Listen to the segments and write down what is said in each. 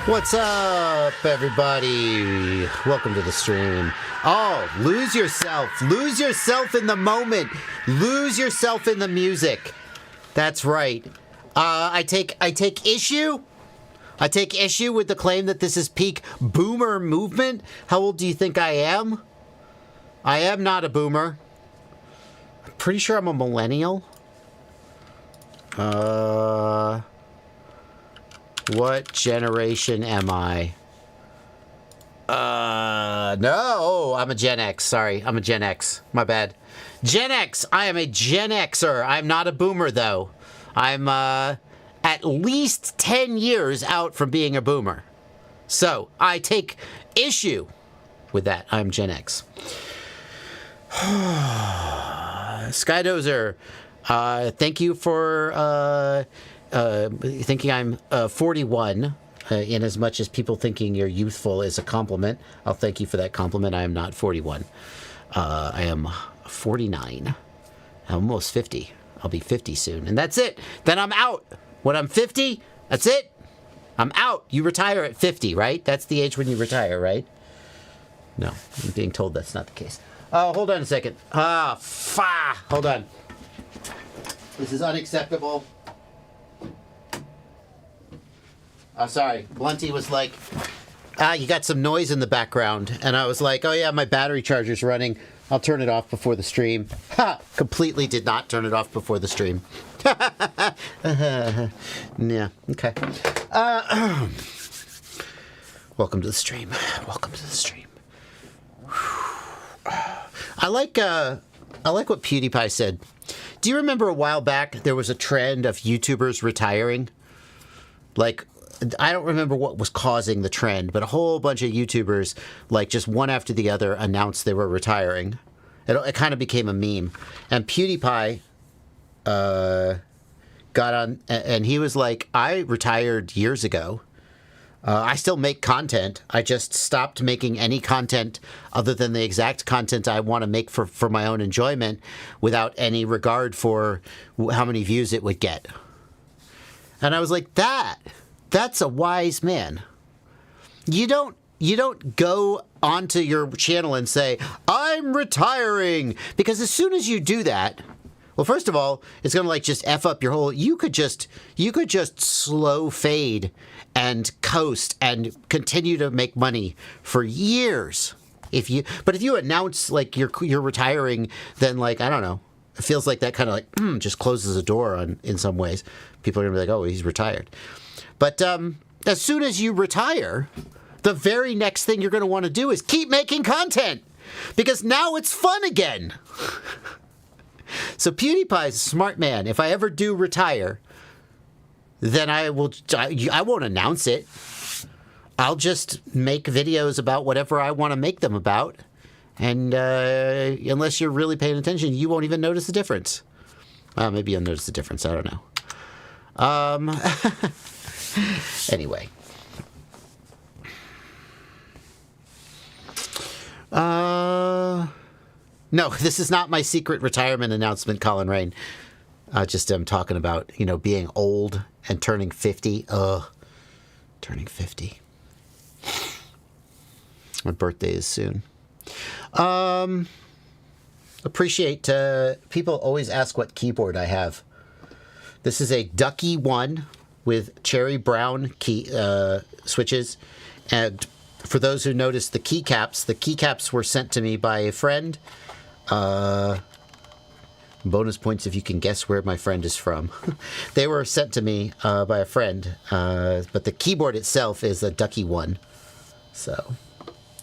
What's up, everybody? Welcome to the stream. Oh, lose yourself. Lose yourself in the moment. Lose yourself in the music. That's right. I take issue. I take issue with the claim that this is peak boomer movement. How old do you think I am? I am not a boomer. I'm pretty sure I'm a millennial. What generation am I? No, I'm a Gen X. Sorry, I'm a Gen X. My bad. Gen X. I am a Gen Xer. I'm not a boomer, though. I'm, at least 10 years out from being a boomer. So, I take issue with that. I'm Gen X. Skydozer, thank you for, thinking I'm 41, in as much as people thinking you're youthful is a compliment. I'll thank you for that compliment. I am not 41. I am 49. I'm almost 50. I'll be 50 soon. And that's it. Then I'm out. When I'm 50, that's it. I'm out. You retire at 50, right? That's the age when you retire, right? No, I'm being told that's not the case. Oh, hold on a second. Hold on. This is unacceptable. Sorry, Blunty was like, you got some noise in the background. And I was like, oh yeah, my battery charger's running. I'll turn it off before the stream. Ha! Completely did not turn it off before the stream. Yeah, okay. Welcome to the stream. Welcome to the stream. I like what PewDiePie said. Do you remember a while back there was a trend of YouTubers retiring? Like, I don't remember what was causing the trend, but a whole bunch of YouTubers, like just one after the other, announced they were retiring. It kind of became a meme. And PewDiePie got on, and he was like, I retired years ago. I still make content. I just stopped making any content other than the exact content I want to make for my own enjoyment without any regard for how many views it would get. And I was like, that's a wise man. You don't go onto your channel and say, I'm retiring. Because as soon as you do that, well, first of all, it's going to like just F up your whole, you could just slow fade and coast and continue to make money for years. But if you announce like you're retiring, then like, I don't know, it feels like that kind of like just closes a door in some ways. People are going to be like, oh, he's retired. But as soon as you retire, the very next thing you're going to want to do is keep making content because now it's fun again. So PewDiePie's a smart man. If I ever do retire, then I won't announce it. I'll just make videos about whatever I want to make them about. And unless you're really paying attention, you won't even notice the difference. Well, maybe you'll notice the difference. I don't know. Anyway. No, this is not my secret retirement announcement, Colin Rain. Just talking about, being old and turning 50. Turning 50. My birthday is soon. Appreciate, people always ask what keyboard I have. This is a Ducky 1 with cherry brown key switches. And for those who noticed the keycaps were sent to me by a friend. Bonus points if you can guess where my friend is from. They were sent to me by a friend, but the keyboard itself is a Ducky 1. So,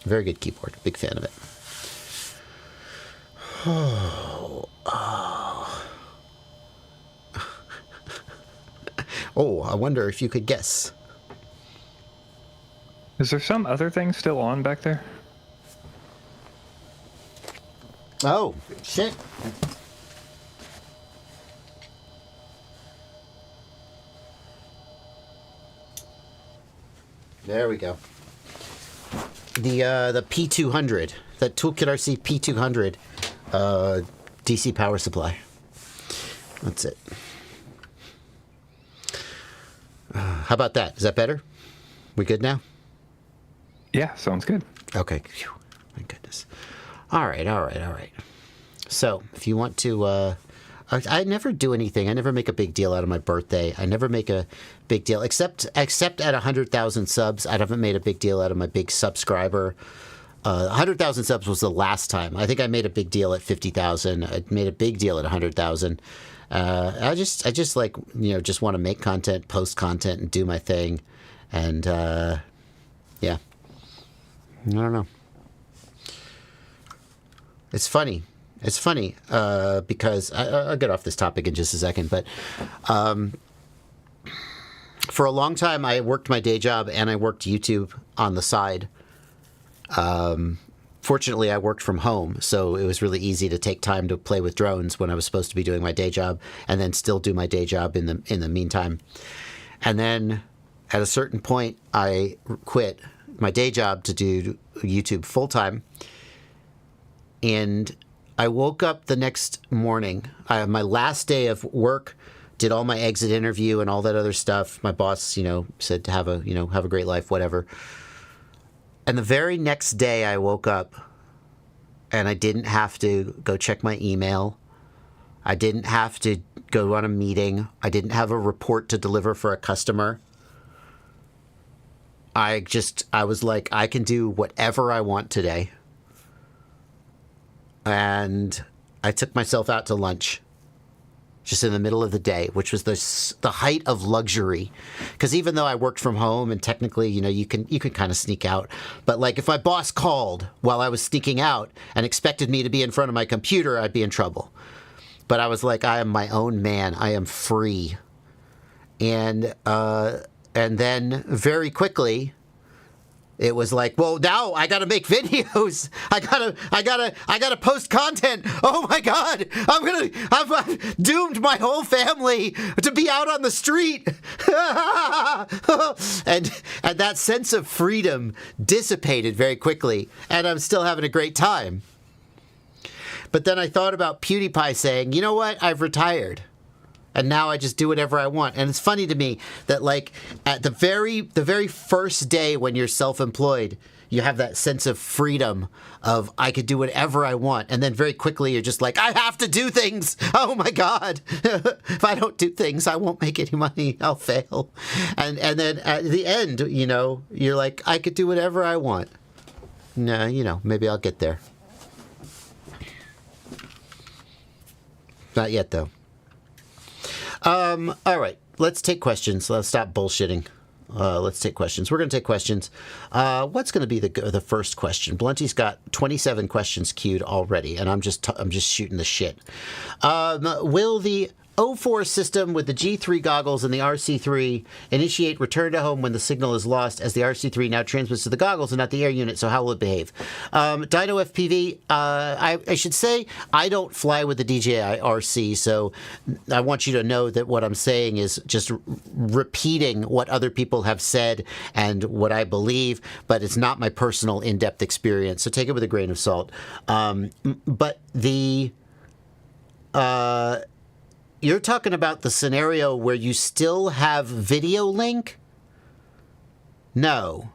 very good keyboard. Big fan of it. Oh, I wonder if you could guess. Is there some other thing still on back there? Oh, shit. There we go. The P200, that Toolkit RC P200 DC power supply. That's it. How about that? Is that better? We good now? Yeah, sounds good. Okay. Phew. My goodness. All right. So, if you want to, I never do anything. I never make a big deal out of my birthday. I never make a big deal, except at 100,000 subs. I haven't made a big deal out of my big subscriber. 100,000 subs was the last time. I think I made a big deal at 50,000. I made a big deal at 100,000. I just like, just want to make content, post content, and do my thing. And, yeah. I don't know. It's funny. Because I'll get off this topic in just a second, but for a long time I worked my day job and I worked YouTube on the side. Fortunately, I worked from home, so it was really easy to take time to play with drones when I was supposed to be doing my day job, and then still do my day job in the meantime. And then at a certain point, I quit my day job to do YouTube full time, and I woke up the next morning. My last day of work, did all my exit interview and all that other stuff. My boss, said to have a great life, whatever. And the very next day I woke up and I didn't have to go check my email. I didn't have to go on a meeting. I didn't have a report to deliver for a customer. I was like, I can do whatever I want today. And I took myself out to lunch just in the middle of the day, which was the height of luxury. Because even though I worked from home and technically, you can kind of sneak out. But like if my boss called while I was sneaking out and expected me to be in front of my computer, I'd be in trouble. But I was like, I am my own man. I am free. And then very quickly, it was like, well, now I gotta make videos. I gotta post content. Oh my God, I've doomed my whole family to be out on the street. and that sense of freedom dissipated very quickly, and I'm still having a great time. But then I thought about PewDiePie saying, you know what, I've retired. And now I just do whatever I want. And it's funny to me that, like, at the very first day when you're self-employed, you have that sense of freedom of I could do whatever I want. And then very quickly you're just like, I have to do things. Oh my God. If I don't do things, I won't make any money. I'll fail. And then at the end, you're like, I could do whatever I want. No, maybe I'll get there. Not yet, though. All right, let's take questions. Let's stop bullshitting. Let's take questions. We're going to take questions. What's going to be the first question? Blunty's got 27 questions queued already, and I'm just shooting the shit. Will the O4 system with the G3 goggles and the RC3 initiate return to home when the signal is lost, as the RC3 now transmits to the goggles and not the air unit? So how will it behave? Dino FPV, I should say I don't fly with the DJI RC, so I want you to know that what I'm saying is just repeating what other people have said and what I believe, but it's not my personal in-depth experience, so take it with a grain of salt. But the... You're talking about the scenario where you still have video link? No.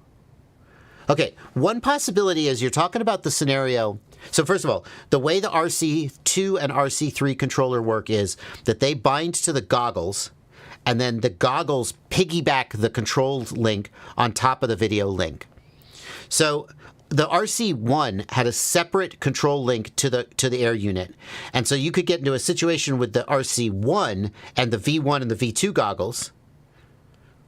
Okay, one possibility is you're talking about the scenario. So first of all, the way the RC2 and RC3 controller work is that they bind to the goggles, and then the goggles piggyback the control link on top of the video link. So the RC1 had a separate control link to the air unit. And so you could get into a situation with the RC1 and the V1 and the V2 goggles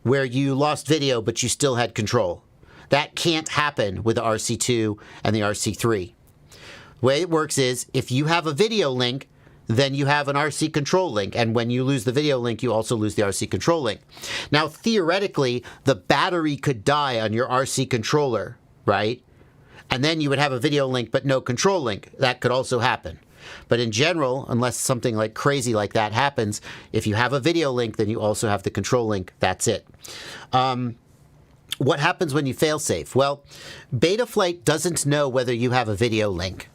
where you lost video, but you still had control. That can't happen with the RC2 and the RC3. The way it works is if you have a video link, then you have an RC control link. And when you lose the video link, you also lose the RC control link. Now, theoretically, the battery could die on your RC controller, right? And then you would have a video link but no control link. That could also happen. But in general, unless something like crazy like that happens, if you have a video link, then you also have the control link. That's it. What happens when you fail safe? Well, Betaflight doesn't know whether you have a video link.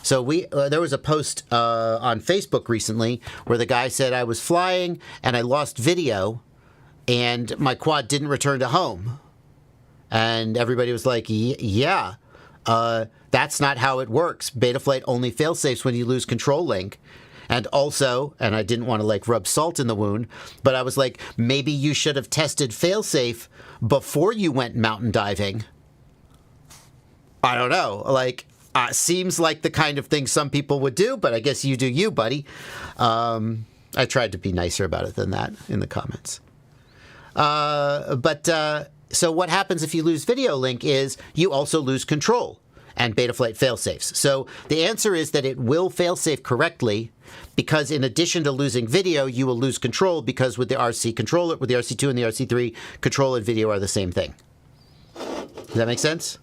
So there was a post on Facebook recently where the guy said, I was flying and I lost video and my quad didn't return to home. And everybody was like, yeah, that's not how it works. Betaflight only failsafes when you lose control link. And also, and I didn't want to like rub salt in the wound, but I was like, maybe you should have tested failsafe before you went mountain diving. I don't know. Like, seems like the kind of thing some people would do, but I guess you do you, buddy. I tried to be nicer about it than that in the comments. So what happens if you lose video link is you also lose control and Betaflight failsafes. So the answer is that it will failsafe correctly because in addition to losing video, you will lose control because with the RC controller, with the RC2 and the RC3, control and video are the same thing. Does that make sense?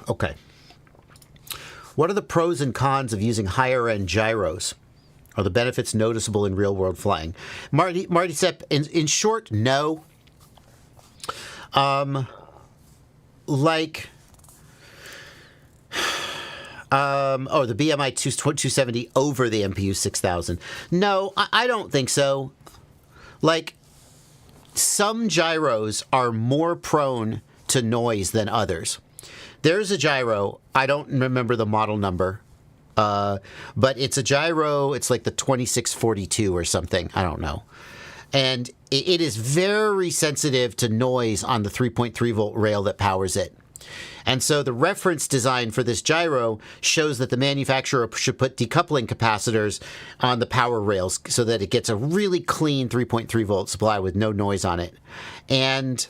Okay. What are the pros and cons of using higher-end gyros? Are the benefits noticeable in real-world flying? Marty Sepp, in short, no. The BMI 270 over the MPU 6000. No, I don't think so. Like, some gyros are more prone to noise than others. There's a gyro, I don't remember the model number, but it's a gyro, it's like the 2642 or something, I don't know. And it is very sensitive to noise on the 3.3 volt rail that powers it. And so the reference design for this gyro shows that the manufacturer should put decoupling capacitors on the power rails so that it gets a really clean 3.3 volt supply with no noise on it. And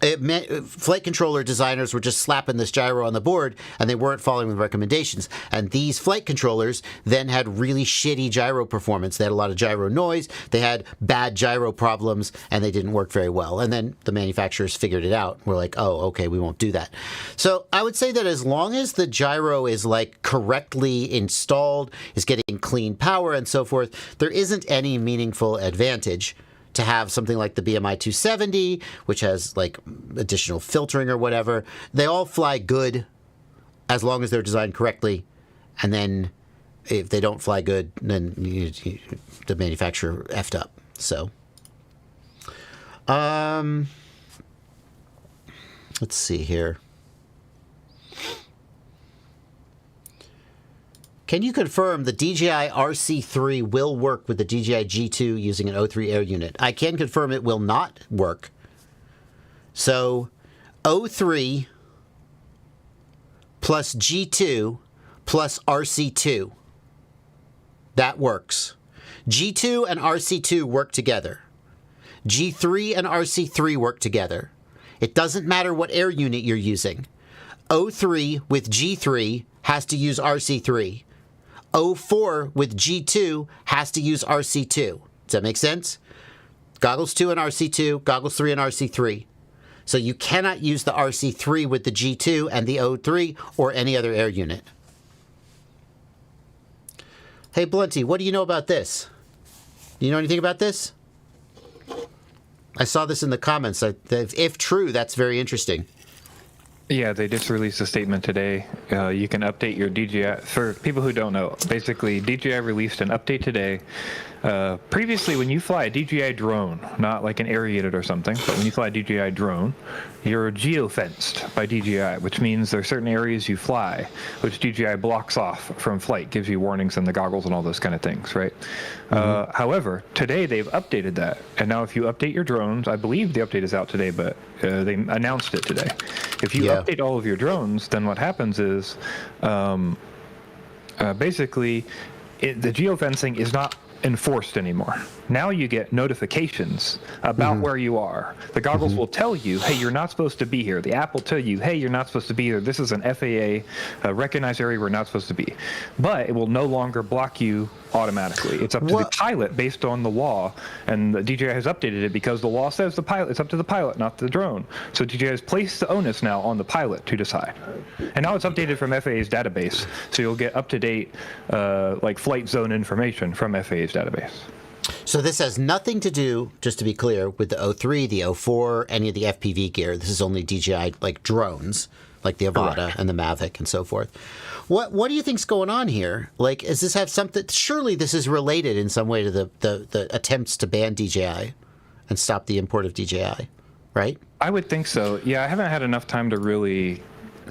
flight controller designers were just slapping this gyro on the board and they weren't following the recommendations. And these flight controllers then had really shitty gyro performance. They had a lot of gyro noise, they had bad gyro problems, and they didn't work very well. And then the manufacturers figured it out. We're like, oh, okay, we won't do that. So I would say that as long as the gyro is like correctly installed, is getting clean power and so forth, there isn't any meaningful advantage to have something like the BMI 270, which has like additional filtering or whatever. They all fly good as long as they're designed correctly. And then if they don't fly good, then the manufacturer effed up. So, let's see here. Can you confirm the DJI RC3 will work with the DJI G2 using an O3 air unit? I can confirm it will not work. So O3 plus G2 plus RC2. That works. G2 and RC2 work together. G3 and RC3 work together. It doesn't matter what air unit you're using. O3 with G3 has to use RC3. O4 with G2 has to use RC2. Does that make sense? Goggles 2 and RC2, Goggles 3 and RC3. So you cannot use the RC3 with the G2 and the O3 or any other air unit. Hey, Blunty, what do you know about this? Do you know anything about this? I saw this in the comments. If true, that's very interesting. Yeah, they just released a statement today. You can update your DJI. For people who don't know, basically DJI released an update today. Previously, when you fly a DJI drone, not like an air unit or something, but when you fly a DJI drone, you're geofenced by DJI, which means there are certain areas you fly, which DJI blocks off from flight, gives you warnings in the goggles and all those kind of things, right? Mm-hmm. However, today they've updated that, and now if you update your drones, I believe the update is out today, but they announced it today. If you update all of your drones, then what happens is basically the geofencing is not enforced anymore. Now you get notifications about where you are. The goggles will tell you, hey, you're not supposed to be here. The app will tell you, hey, you're not supposed to be here. This is an FAA recognized area we're not supposed to be. But it will no longer block you automatically. It's up to the pilot based on the law, and the DJI has updated it because the law says the pilot. It's up to the pilot, not the drone. So DJI has placed the onus now on the pilot to decide. And now it's updated from FAA's database, so you'll get up-to-date like flight zone information from FAA's database. So this has nothing to do, just to be clear, with the O3, the O4, any of the FPV gear. This is only DJI like drones, like the Avata and the Mavic and so forth. What do you think's going on here? Like, does this have something? Surely this is related in some way to the attempts to ban DJI and stop the import of DJI, right? I would think so. Yeah, I haven't had enough time to really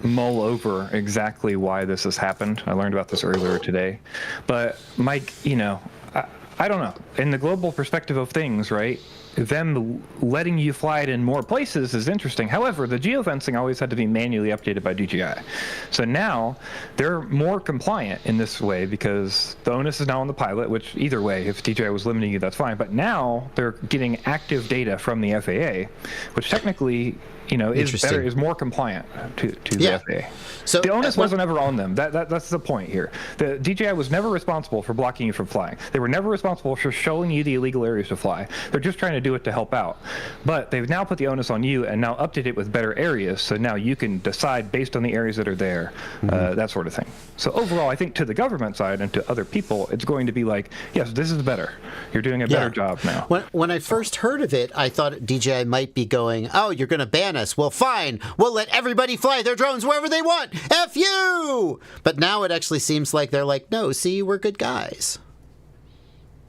mull over exactly why this has happened. I learned about this earlier today. But Mike, I don't know. In the global perspective of things, right? Them letting you fly it in more places is interesting. However, the geofencing always had to be manually updated by DJI. So now they're more compliant in this way because the onus is now on the pilot, which either way, if DJI was limiting you, that's fine. But now they're getting active data from the FAA, which technically, is more compliant to the FAA. So the onus wasn't ever on them. That's the point here. The DJI was never responsible for blocking you from flying. They were never responsible for showing you the illegal areas to fly. They're just trying to do it to help out. But they've now put the onus on you and now updated it with better areas. So now you can decide based on the areas that are there, that sort of thing. So overall, I think to the government side and to other people, it's going to be like, yes, this is better. You're doing a better job now. When I first heard of it, I thought DJI might be going, oh, you're going to ban us. Well, fine. We'll let everybody fly their drones wherever they want. F you! But now it actually seems like they're like, no, see, we're good guys.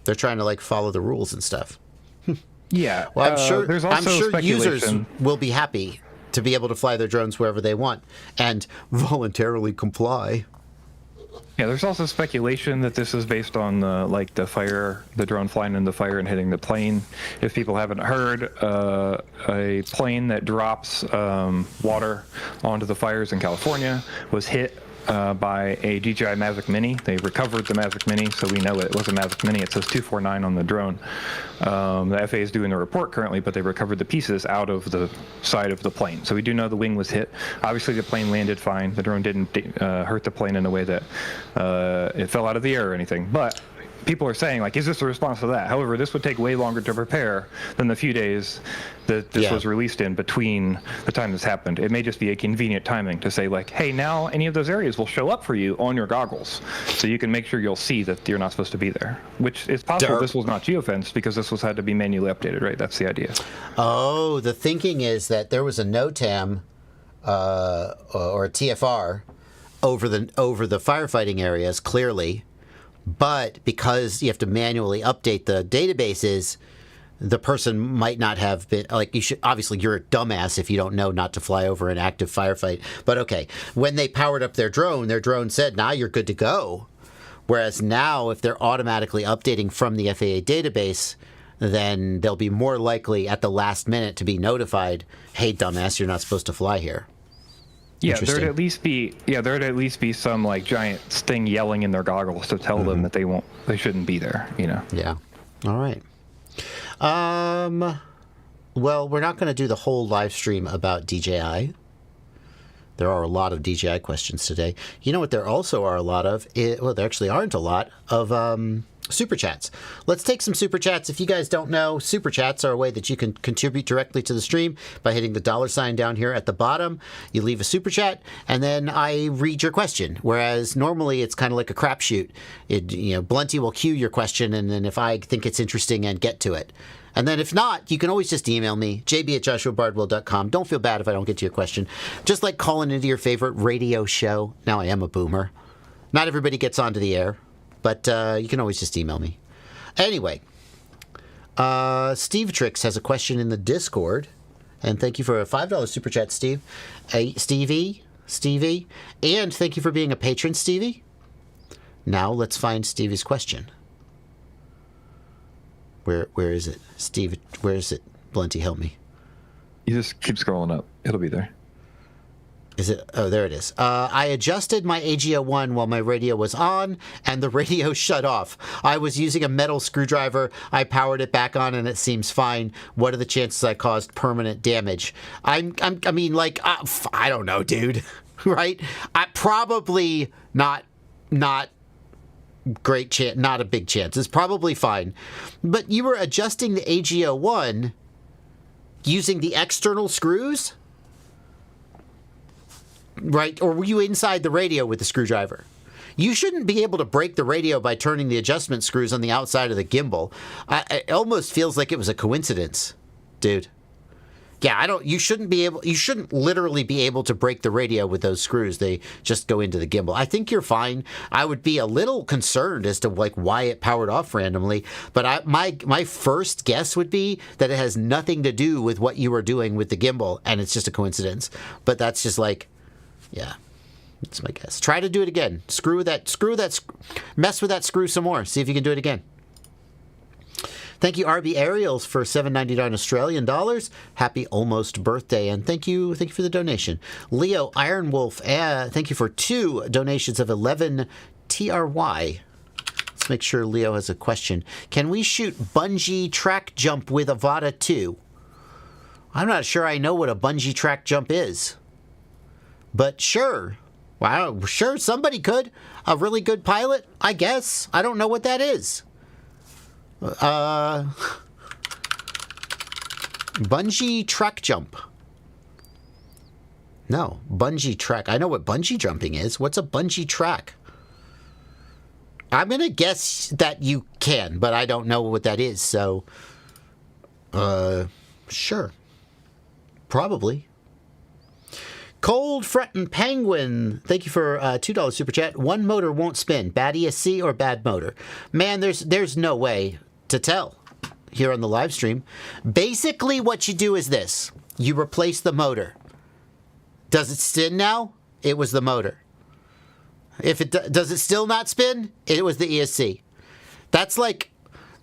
They're trying to like follow the rules and stuff. Yeah. Well, I'm sure users speculation. will be happy to be able to fly their drones wherever they want and voluntarily comply. Yeah, there's also speculation that this is based on the drone flying in the fire and hitting the plane. If people haven't heard, a plane that drops water onto the fires in California was hit by a DJI Mavic Mini. They recovered the Mavic Mini, so we know it was a Mavic Mini. It says 249 on the drone. The FAA is doing the report currently, but they recovered the pieces out of the side of the plane. So we do know the wing was hit. Obviously, the plane landed fine. The drone didn't hurt the plane in a way that it fell out of the air or anything. But people are saying, like, is this a response to that? However, this would take way longer to prepare than the few days that this was released in between the time this happened. It may just be a convenient timing to say, like, hey, now any of those areas will show up for you on your goggles. So you can make sure you'll see that you're not supposed to be there, which is possible this was not geofenced because this had to be manually updated, right? That's the idea. Oh, the thinking is that there was a NOTAM or a TFR over the firefighting areas, clearly. But because you have to manually update the databases, the person might not have been, like, you should, obviously you're a dumbass if you don't know not to fly over an active firefight. But okay, when they powered up their drone said, now you're good to go. Whereas now, if they're automatically updating from the FAA database, then they'll be more likely at the last minute to be notified, hey, dumbass, you're not supposed to fly here. Yeah, there'd at least be some like giant thing yelling in their goggles to tell them that they shouldn't be there, Yeah. All right. Well, we're not going to do the whole live stream about DJI. There are a lot of DJI questions today. You know what there also are a lot of? Well, there actually aren't a lot of Super Chats. Let's take some Super Chats. If you guys don't know, Super Chats are a way that you can contribute directly to the stream by hitting the $ down here at the bottom. You leave a Super Chat, and then I read your question. Whereas normally it's kind of like a crapshoot. Blunty will cue your question, and then if I think it's interesting and get to it. And then if not, you can always just email me, jb@joshuabardwell.com. Don't feel bad if I don't get to your question. Just like calling into your favorite radio show. Now I am a boomer. Not everybody gets onto the air. But you can always just email me. Anyway, Steve Tricks has a question in the Discord. And thank you for a $5 Super Chat, Steve. Stevie. And thank you for being a patron, Stevie. Now let's find Stevie's question. Where is it? Steve, where is it? Blunty, help me. You just keep scrolling up. It'll be there. Is it? Oh, there it is. I adjusted my AG01 while my radio was on, and the radio shut off. I was using a metal screwdriver. I powered it back on, and it seems fine. What are the chances I caused permanent damage? I don't know, dude. Right? Probably not great chance. Not a big chance. It's probably fine. But you were adjusting the AG01 using the external screws? Right? Or were you inside the radio with the screwdriver? You shouldn't be able to break the radio by turning the adjustment screws on the outside of the gimbal. It almost feels like it was a coincidence, dude. Yeah, you shouldn't literally be able to break the radio with those screws. They just go into the gimbal. I think you're fine. I would be a little concerned as to like why it powered off randomly, but my first guess would be that it has nothing to do with what you were doing with the gimbal and it's just a coincidence. But that's just like, yeah, that's my guess. Try to do it again. Mess with that screw some more. See if you can do it again. Thank you, RB Ariels, for $7.99 Australian dollars. Happy almost birthday, and thank you for the donation. Leo Iron Wolf, thank you for 2 donations of 11 TRY. Let's make sure Leo has a question. Can we shoot bungee track jump with Avata 2? I'm not sure I know what a bungee track jump is, but sure. Wow, sure, somebody could. A really good pilot, I guess. I don't know what that is. Bungee track jump. No, bungee track. I know what bungee jumping is. What's a bungee track? I'm going to guess that you can, but I don't know what that is. So, sure. Probably. Cold Frettin' Penguin, thank you for $2 super chat. One motor won't spin. Bad ESC or bad motor? Man, there's no way to tell here on the live stream. Basically, what you do is this. You replace the motor. Does it spin now? It was the motor. If it does it still not spin? It was the ESC. That's like,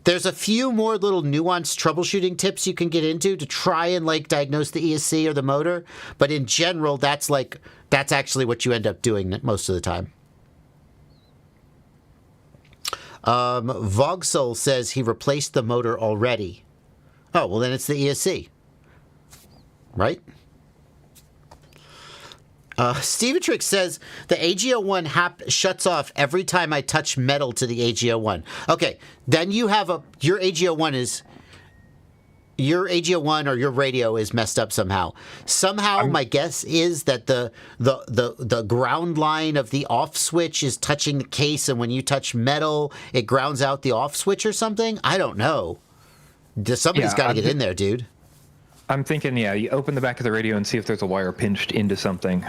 there's a few more little nuanced troubleshooting tips you can get into to try and like diagnose the ESC or the motor. But in general, that's actually what you end up doing most of the time. Vogsol says he replaced the motor already. Oh, well then it's the ESC. Right? Stevetrix says the AGO1 shuts off every time I touch metal to the AGO1. Okay, then you have your AGO1 or your radio is messed up somehow. My guess is that the ground line of the off switch is touching the case, and when you touch metal, it grounds out the off switch or something. I don't know. Somebody's got to get in there, dude. I'm thinking, you open the back of the radio and see if there's a wire pinched into something,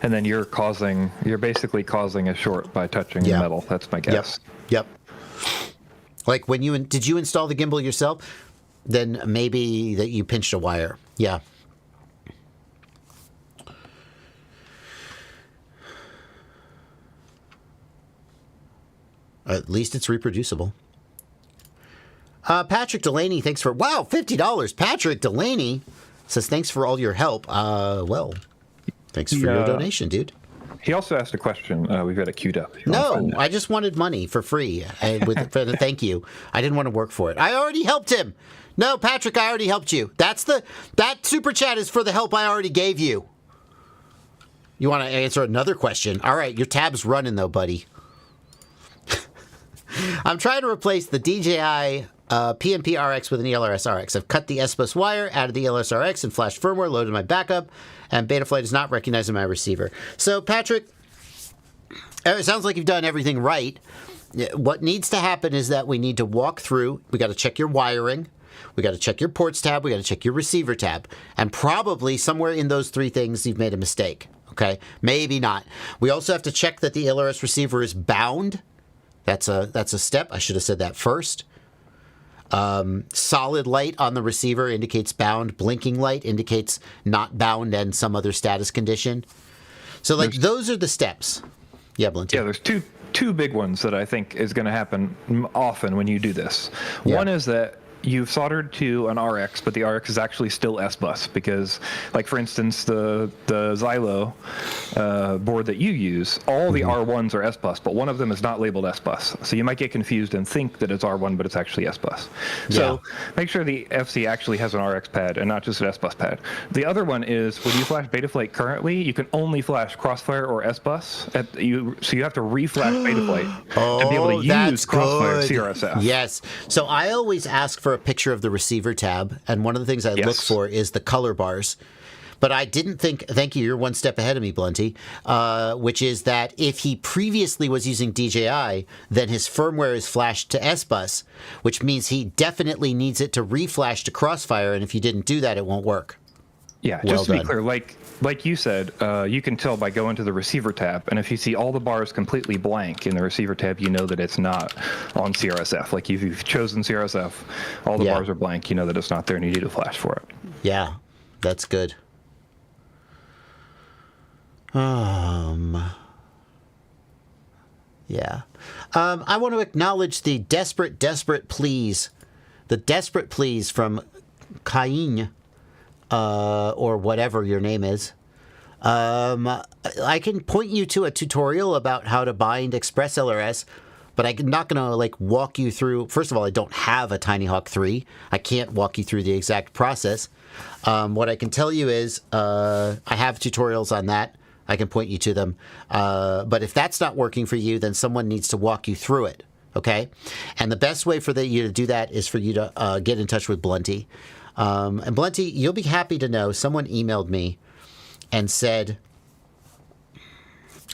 and then you're basically causing a short by touching the metal. That's my guess. Yep. Like did you install the gimbal yourself? Then maybe that you pinched a wire. Yeah. At least it's reproducible. Patrick Delaney, thanks for... Wow, $50. Patrick Delaney says, thanks for all your help. Thanks for your donation, dude. He also asked a question. We've got it queued up. No, I just wanted money for free for the thank you. I didn't want to work for it. I already helped him. No, Patrick, I already helped you. That super chat is for the help I already gave you. You want to answer another question? All right, your tab's running though, buddy. I'm trying to replace the DJI PNP RX with an ELRS RX. I've cut the S-Bus wire, added the ELRS RX, and flashed firmware, loaded my backup, and Betaflight is not recognizing my receiver. So, Patrick, it sounds like you've done everything right. What needs to happen is that we need to walk through. We got to check your wiring. We got to check your ports tab. We got to check your receiver tab. And probably somewhere in those 3 things, you've made a mistake. Okay? Maybe not. We also have to check that the ELRS receiver is bound. That's a step. I should have said that first. Solid light on the receiver indicates bound. Blinking light indicates not bound and some other status condition. So, those are the steps. Yeah, Blinty. Yeah, there's two big ones that I think is going to happen often when you do this. Yeah. One is that you've soldered to an RX, but the RX is actually still S-Bus because, like, for instance, the Xylo board that you use, all the R1s are S-Bus, but one of them is not labeled S-Bus. So you might get confused and think that it's R1, but it's actually S-Bus. So make sure the FC actually has an RX pad and not just an S-Bus pad. The other one is when you flash Betaflight currently, you can only flash Crossfire or S-Bus. So you have to reflash Betaflight to be able to use Crossfire CRSF. Yes. So I always ask for a picture of the receiver tab, and one of the things I look for is the color bars. But I didn't think, thank you, you're one step ahead of me, Blunty, which is that if he previously was using DJI, then his firmware is flashed to S-Bus, which means he definitely needs it to reflash to Crossfire, and if you didn't do that, it won't work. Yeah, Well just to be done. clear, like you said, you can tell by going to the receiver tab, and if you see all the bars completely blank in the receiver tab, you know that it's not on CRSF. Like if you've chosen CRSF, all the bars are blank, you know that it's not there, and you need a flash for it. Yeah, that's good. Yeah. I want to acknowledge the desperate pleas. The desperate pleas from Cain, or whatever your name is. I can point you to a tutorial about how to bind Express LRS, but I'm not going to like walk you through. First of all, I don't have a Tiny Hawk 3. I can't walk you through the exact process. What I can tell you is I have tutorials on that. I can point you to them. But if that's not working for you, then someone needs to walk you through it. Okay? And the best way for you to do that is for you to get in touch with Blunty. And Blunty, you'll be happy to know someone emailed me and said,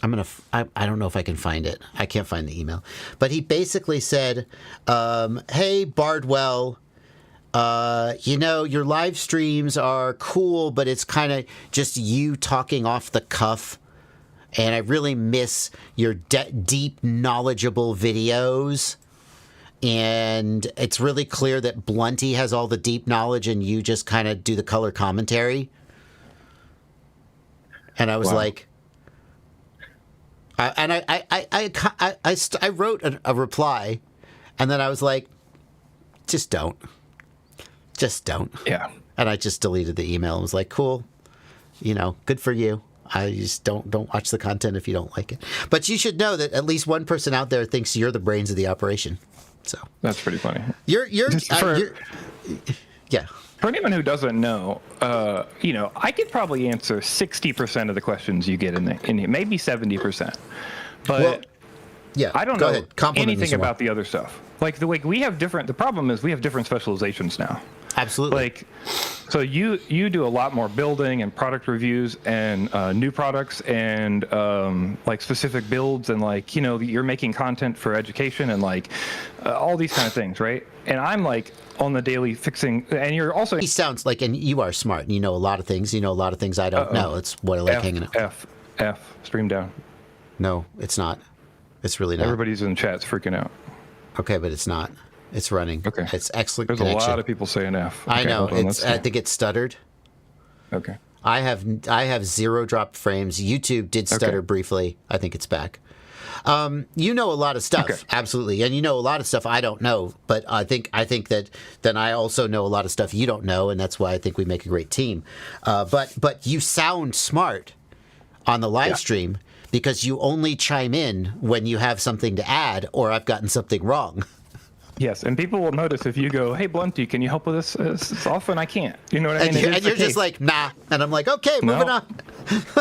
I don't know if I can find it. I can't find the email. But he basically said, hey, Bardwell, your live streams are cool, but it's kind of just you talking off the cuff. And I really miss your deep, knowledgeable videos. And it's really clear that Blunty has all the deep knowledge and you just kind of do the color commentary. And I was like, I wrote a reply, and then I was like, just don't. Yeah. And I just deleted the email and was like, cool, good for you. I just don't watch the content if you don't like it. But you should know that at least one person out there thinks you're the brains of the operation. So that's pretty funny. Yeah. For anyone who doesn't know, I could probably answer 60% of the questions you get in here, maybe 70%. But I don't know anything about the other stuff. The problem is we have different specializations now. Absolutely. So you do a lot more building and product reviews and new products and specific builds and you're making content for education and all these kind of things, right? And I'm on the daily fixing, and you're also. He sounds like, and you are smart. And you know a lot of things. You know a lot of things I don't know. It's what I like hanging out. Stream down. No, it's not. It's really not. Everybody's in the chat's freaking out. Okay, but it's not. It's running. Okay. It's excellent There's connection. a lot of people saying F. Okay, I know. I think it's stuttered. Okay. I have 0 dropped frames. YouTube did stutter briefly. I think it's back. You know a lot of stuff, absolutely, and you know a lot of stuff I don't know. But I think that then I also know a lot of stuff you don't know, and that's why I think we make a great team. But you sound smart on the live stream because you only chime in when you have something to add or I've gotten something wrong. Yes, and people will notice if you go, "Hey, Blunty, can you help with this?" It's often I can't. You know what I mean? And you're just like, nah. And I'm like, okay, moving on.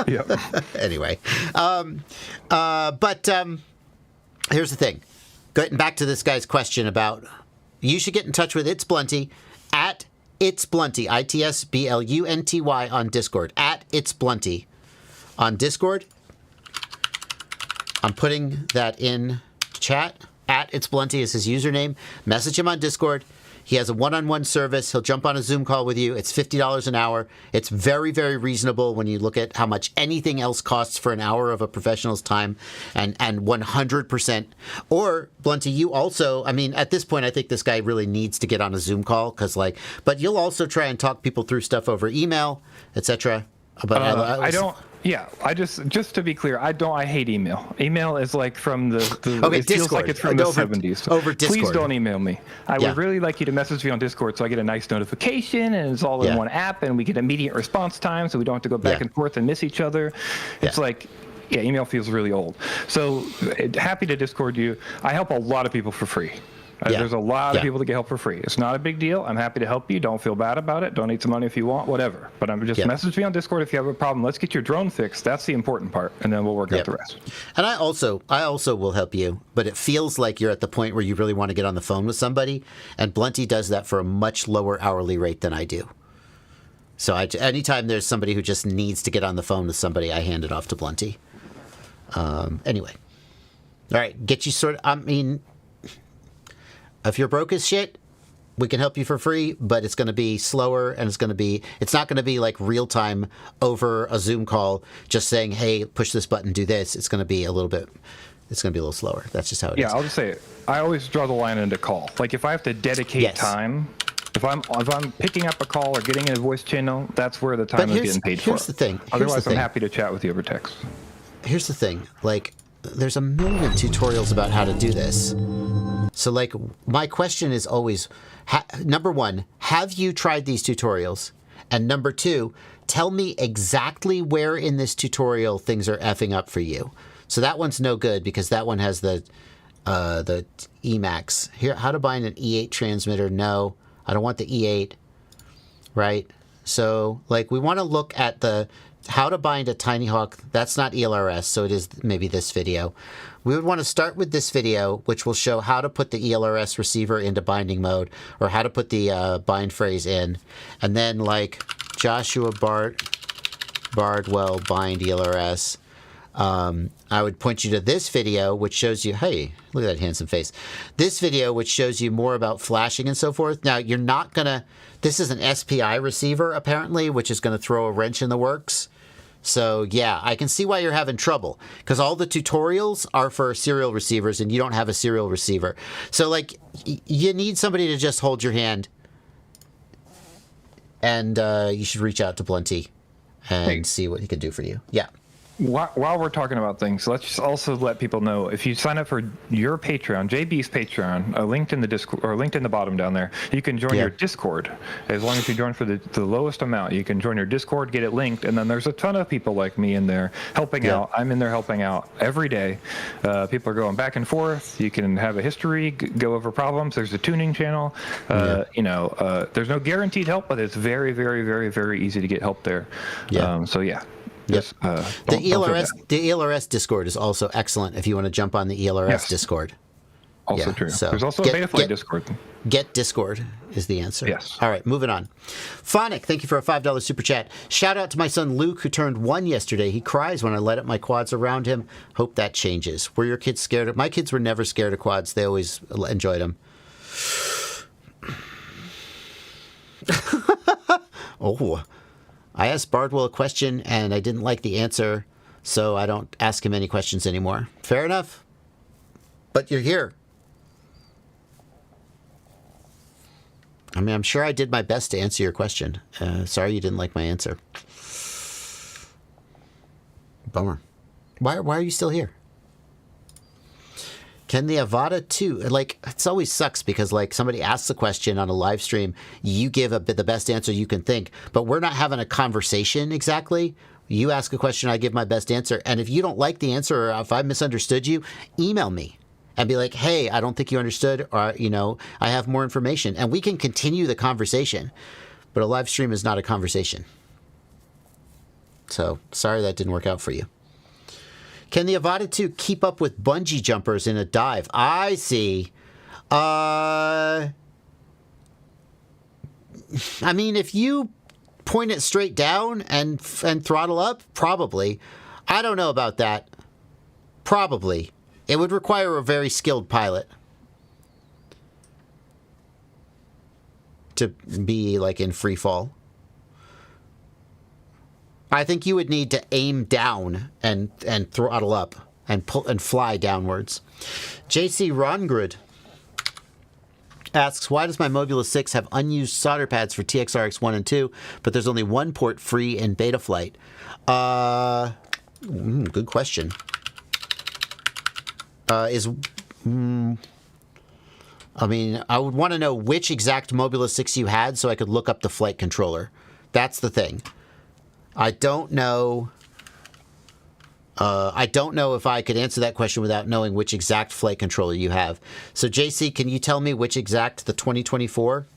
Yep. Anyway. But here's the thing. Getting back to this guy's question about, you should get in touch with It's Blunty at It's Blunty, ITSBLUNTY on Discord. At It's Blunty on Discord. I'm putting that in chat. At It's Blunty is his username. Message him on Discord. He has a one-on-one service. He'll jump on a Zoom call with you. It's $50 an hour. It's very, very reasonable when you look at how much anything else costs for an hour of a professional's time, and 100%. Or, Blunty, you also, I mean, at this point, I think this guy really needs to get on a Zoom call, but you'll also try and talk people through stuff over email, etc. But I don't. Yeah, I just to be clear, I hate email. Email is from the it feels like it's from the 70s. Over Discord. Please don't email me. I would really like you to message me on Discord so I get a nice notification and it's all in one app and we get immediate response time so we don't have to go back and forth and miss each other. It's email feels really old. So happy to Discord you. I help a lot of people for free. There's a lot of people that get help for free. It's not a big deal. I'm happy to help you. Don't feel bad about it. Donate some money if you want, whatever. But I'm just message me on Discord if you have a problem. Let's get your drone fixed. That's the important part, and then we'll work out the rest. And I also will help you, but it feels like you're at the point where you really want to get on the phone with somebody, and Blunty does that for a much lower hourly rate than I do. So anytime there's somebody who just needs to get on the phone with somebody, I hand it off to Blunty. Anyway. All right, get you if you're broke as shit, we can help you for free, but it's going to be slower, and it's not going to be like real time over a Zoom call, just saying, hey, push this button, do this. It's going to be a little slower. That's just how it is. Yeah, I'll just say it. I always draw the line into call. Like if I have to dedicate time, if I'm picking up a call or getting in a voice channel, that's where the time is getting paid for. Here's the thing. Otherwise, I'm happy to chat with you over text. Here's the thing. Like, there's a million tutorials about how to do this. So, like, my question is always, number one, have you tried these tutorials? And number two, tell me exactly where in this tutorial things are effing up for you. So that one's no good because that one has the Emacs. Here, how to bind an E8 transmitter? No, I don't want the E8, right? So, like, we want to look at the how to bind a Tiny Hawk. That's not ELRS, so it is maybe this video. We would want to start with this video, which will show how to put the ELRS receiver into binding mode, or how to put the bind phrase in. And then, like, Joshua Bardwell bind ELRS. I would point you to this video, which shows you, hey, look at that handsome face. This video, which shows you more about flashing and so forth. Now, you're not going to, this is an SPI receiver, apparently, which is going to throw a wrench in the works. So, yeah, I can see why you're having trouble, because all the tutorials are for serial receivers, and you don't have a serial receiver. So, like, you need somebody to just hold your hand, and you should reach out to Blunty and see what he can do for you. Yeah. While we're talking about things, let's just also let people know, if you sign up for your Patreon, JB's Patreon, linked in the Discord, or linked in the bottom down there, you can join your Discord. As long as you join for the lowest amount, you can join your Discord, get it linked, and then there's a ton of people like me in there helping out. I'm in there helping out every day. People are going back and forth. You can have a history, go over problems. There's a tuning channel. There's no guaranteed help, but it's very, very, very, very easy to get help there. So yeah. Yep. The ELRS Discord is also excellent if you want to jump on the ELRS Discord. Also true. So there's also a BetaFPV Discord. Get Discord is the answer. Yes. All right, moving on. Phonic, thank you for a $5 super chat. Shout out to my son Luke, who turned 1 yesterday. He cries when I let up my quads around him. Hope that changes. Were your kids scared of? My kids were never scared of quads. They always enjoyed them. Oh. I asked Bardwell a question, and I didn't like the answer, so I don't ask him any questions anymore. Fair enough. But you're here. I mean, I'm sure I did my best to answer your question. Sorry you didn't like my answer. Bummer. Why are you still here? Can the Avata 2, like, it always sucks because, like, somebody asks a question on a live stream, you give the best answer you can think, but we're not having a conversation exactly. You ask a question, I give my best answer, and if you don't like the answer, or if I misunderstood you, email me and be like, hey, I don't think you understood, or, I have more information, and we can continue the conversation. But a live stream is not a conversation. So, sorry that didn't work out for you. Can the Avata 2 keep up with bungee jumpers in a dive? I see. I mean, if you point it straight down and throttle up, probably. I don't know about that. Probably. It would require a very skilled pilot to be, like, in free fall. I think you would need to aim down and throttle up and pull and fly downwards. JC Rongrud asks, why does my Mobula 6 have unused solder pads for TXRX1 and 2, but there's only one port free in Betaflight? Good question. I mean, I would want to know which exact Mobula 6 you had so I could look up the flight controller. That's the thing. I don't know if I could answer that question without knowing which exact flight controller you have. So, JC, can you tell me which exact the 2024?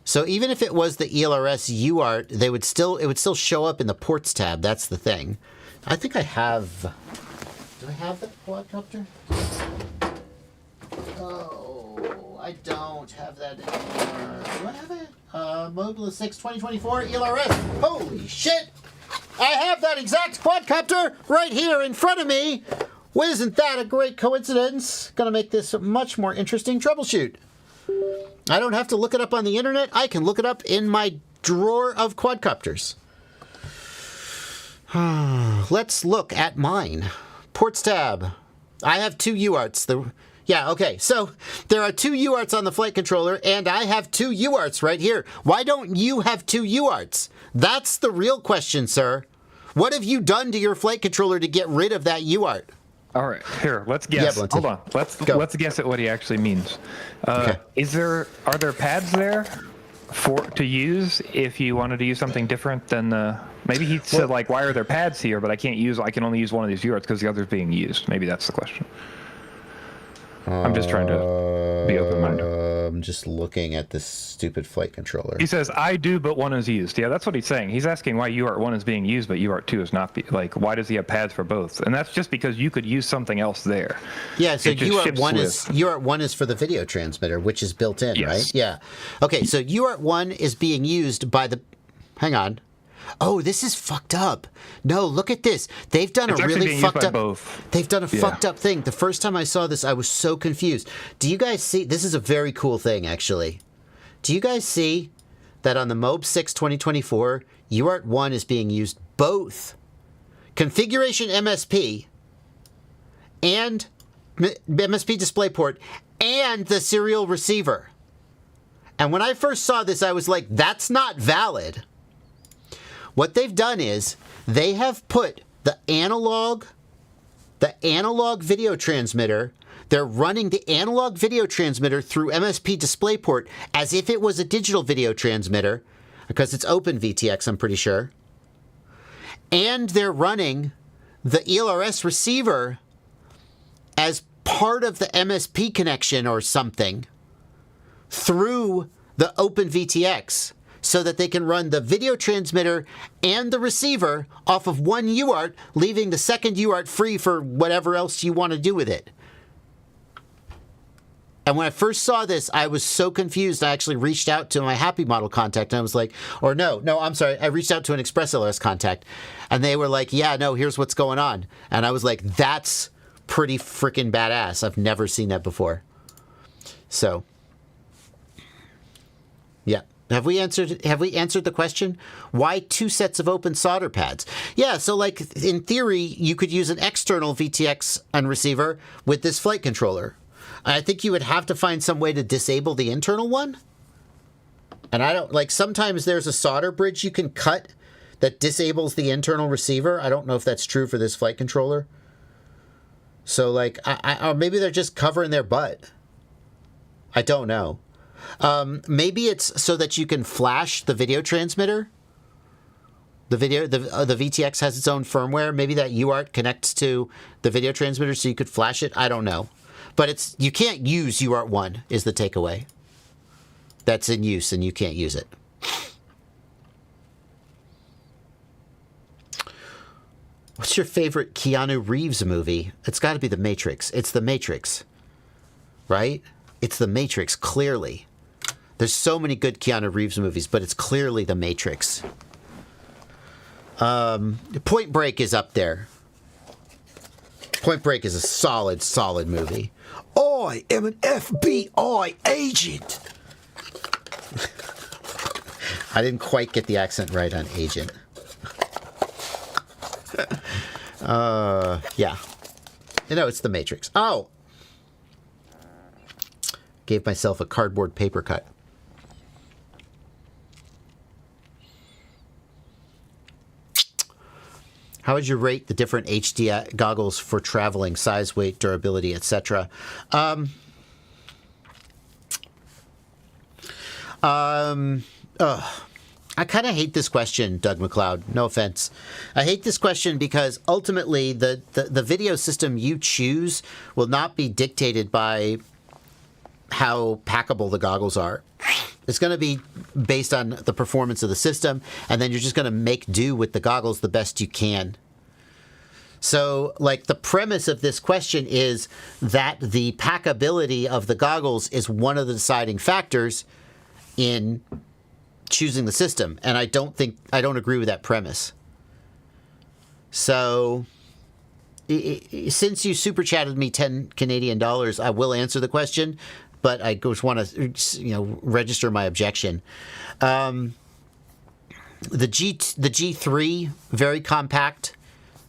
So even if it was the ELRS UART, it would still show up in the ports tab. That's the thing. I think I have. Do I have the quadcopter? Oh, I don't have that anymore. Do I have it? Mobula 6 2024 ELRS. Holy shit! I have that exact quadcopter right here in front of me Well, isn't that a great coincidence? Gonna make this a much more interesting troubleshoot. I don't have to look it up on the internet. I can look it up in my drawer of quadcopters. Let's look at mine. Ports tab. I have 2 UARTs. Yeah, okay. So there are 2 UARTs on the flight controller, and I have 2 UARTs right here. Why don't you have 2 UARTs? That's the real question, sir. What have you done to your flight controller to get rid of that UART? All right, here, let's guess. Yeah, Hold on. Let's guess at what he actually means. Okay. Are there pads there to use if you wanted to use something different than the... Maybe he said, like, why are there pads here, but I can only use one of these UARTs because the other's being used. Maybe that's the question. I'm just trying to be open-minded. I'm just looking at this stupid flight controller. He says, I do, but one is used. Yeah, that's what he's saying. He's asking why UART 1 is being used, but UART 2 is not. Like, why does he have pads for both? And that's just because you could use something else there. Yeah, so UART 1 is for the video transmitter, which is built in, yes. right? Yeah. Okay, so UART 1 is being used by the... Hang on. Oh, this is fucked up. No, look at this. They've done it's a really fucked up. Both. They've done a fucked up thing. The first time I saw this, I was so confused. Do you guys see? This is a very cool thing, actually. Do you guys see that on the Mob 6 2024, UART 1 is being used both configuration MSP and MSP DisplayPort and the serial receiver? And when I first saw this, I was like, that's not valid. What they've done is they have put the analog video transmitter, they're running the analog video transmitter through MSP DisplayPort as if it was a digital video transmitter, because it's open VTX, I'm pretty sure. And they're running the ELRS receiver as part of the MSP connection or something through the open VTX, so that they can run the video transmitter and the receiver off of one UART, leaving the second UART free for whatever else you want to do with it. And when I first saw this, I was so confused. I actually reached out to my Happy Model contact, and I was like, I'm sorry. I reached out to an Express LRS contact, and they were like, yeah, no, here's what's going on. And I was like, that's pretty freaking badass. I've never seen that before. So, yeah. Have we answered the question? Why 2 sets of open solder pads? Yeah, so like in theory, you could use an external VTX and receiver with this flight controller. I think you would have to find some way to disable the internal one. And I don't like, sometimes there's a solder bridge you can cut that disables the internal receiver. I don't know if that's true for this flight controller. So like, or maybe they're just covering their butt. I don't know. Maybe it's so that you can flash the video transmitter. The VTX has its own firmware. Maybe that UART connects to the video transmitter so you could flash it. I don't know. But you can't use UART 1 is the takeaway. That's in use and you can't use it. What's your favorite Keanu Reeves movie? It's got to be The Matrix. It's The Matrix. Right? It's The Matrix, clearly. There's so many good Keanu Reeves movies, but it's clearly The Matrix. Point Break is up there. Point Break is a solid, solid movie. I am an FBI agent. I didn't quite get the accent right on agent. Yeah. It's The Matrix. Oh! Gave myself a cardboard paper cut. How would you rate the different HD goggles for traveling, size, weight, durability, etc.? I kind of hate this question, Doug McLeod. No offense. I hate this question because ultimately the video system you choose will not be dictated by how packable the goggles are. It's going to be based on the performance of the system, and then you're just going to make do with the goggles the best you can. So, like, the premise of this question is that the packability of the goggles is one of the deciding factors in choosing the system, and I don't agree with that premise. So, since you super chatted me 10 Canadian dollars, I will answer the question, but I just want to, register my objection. The G3, very compact,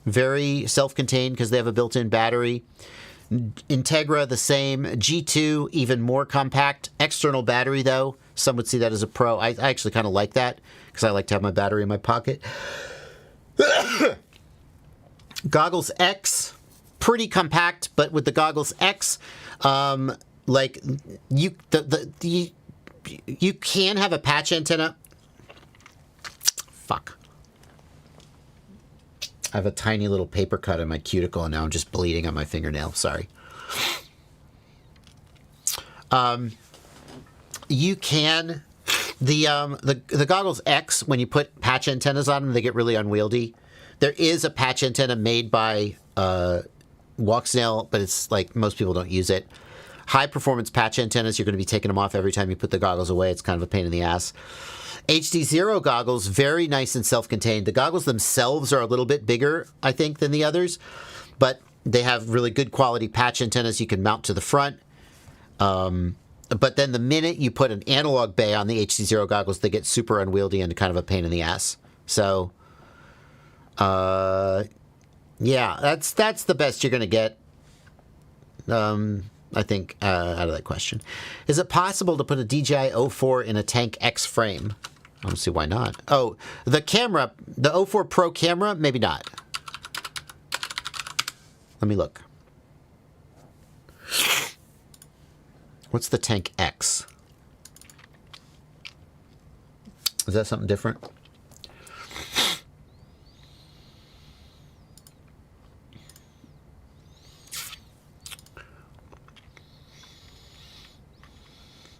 very self-contained because they have a built-in battery. Integra, the same. G2, even more compact. External battery, though. Some would see that as a pro. I actually kind of like that because I like to have my battery in my pocket. Goggles X, pretty compact, but with the Goggles X, you can have a patch antenna. Fuck. I have a tiny little paper cut in my cuticle, and now I'm just bleeding on my fingernail. Sorry. You can the Goggles X, when you put patch antennas on them, they get really unwieldy. There is a patch antenna made by Walksnail, but it's like most people don't use it. High performance patch antennas, you're going to be taking them off every time you put the goggles away. It's kind of a pain in the ass. HDZero goggles, very nice and self-contained. The goggles themselves are a little bit bigger, I think, than the others, but they have really good quality patch antennas you can mount to the front. But then the minute you put an analog bay on the HDZero goggles, they get super unwieldy and kind of a pain in the ass. So, yeah, that's the best you're going to get, I think, out of that question. Is it possible to put a DJI O4 in a Tank X frame? I don't see why not. Oh, the camera, the O4 Pro camera, maybe not. Let me look. What's the Tank X? Is that something different?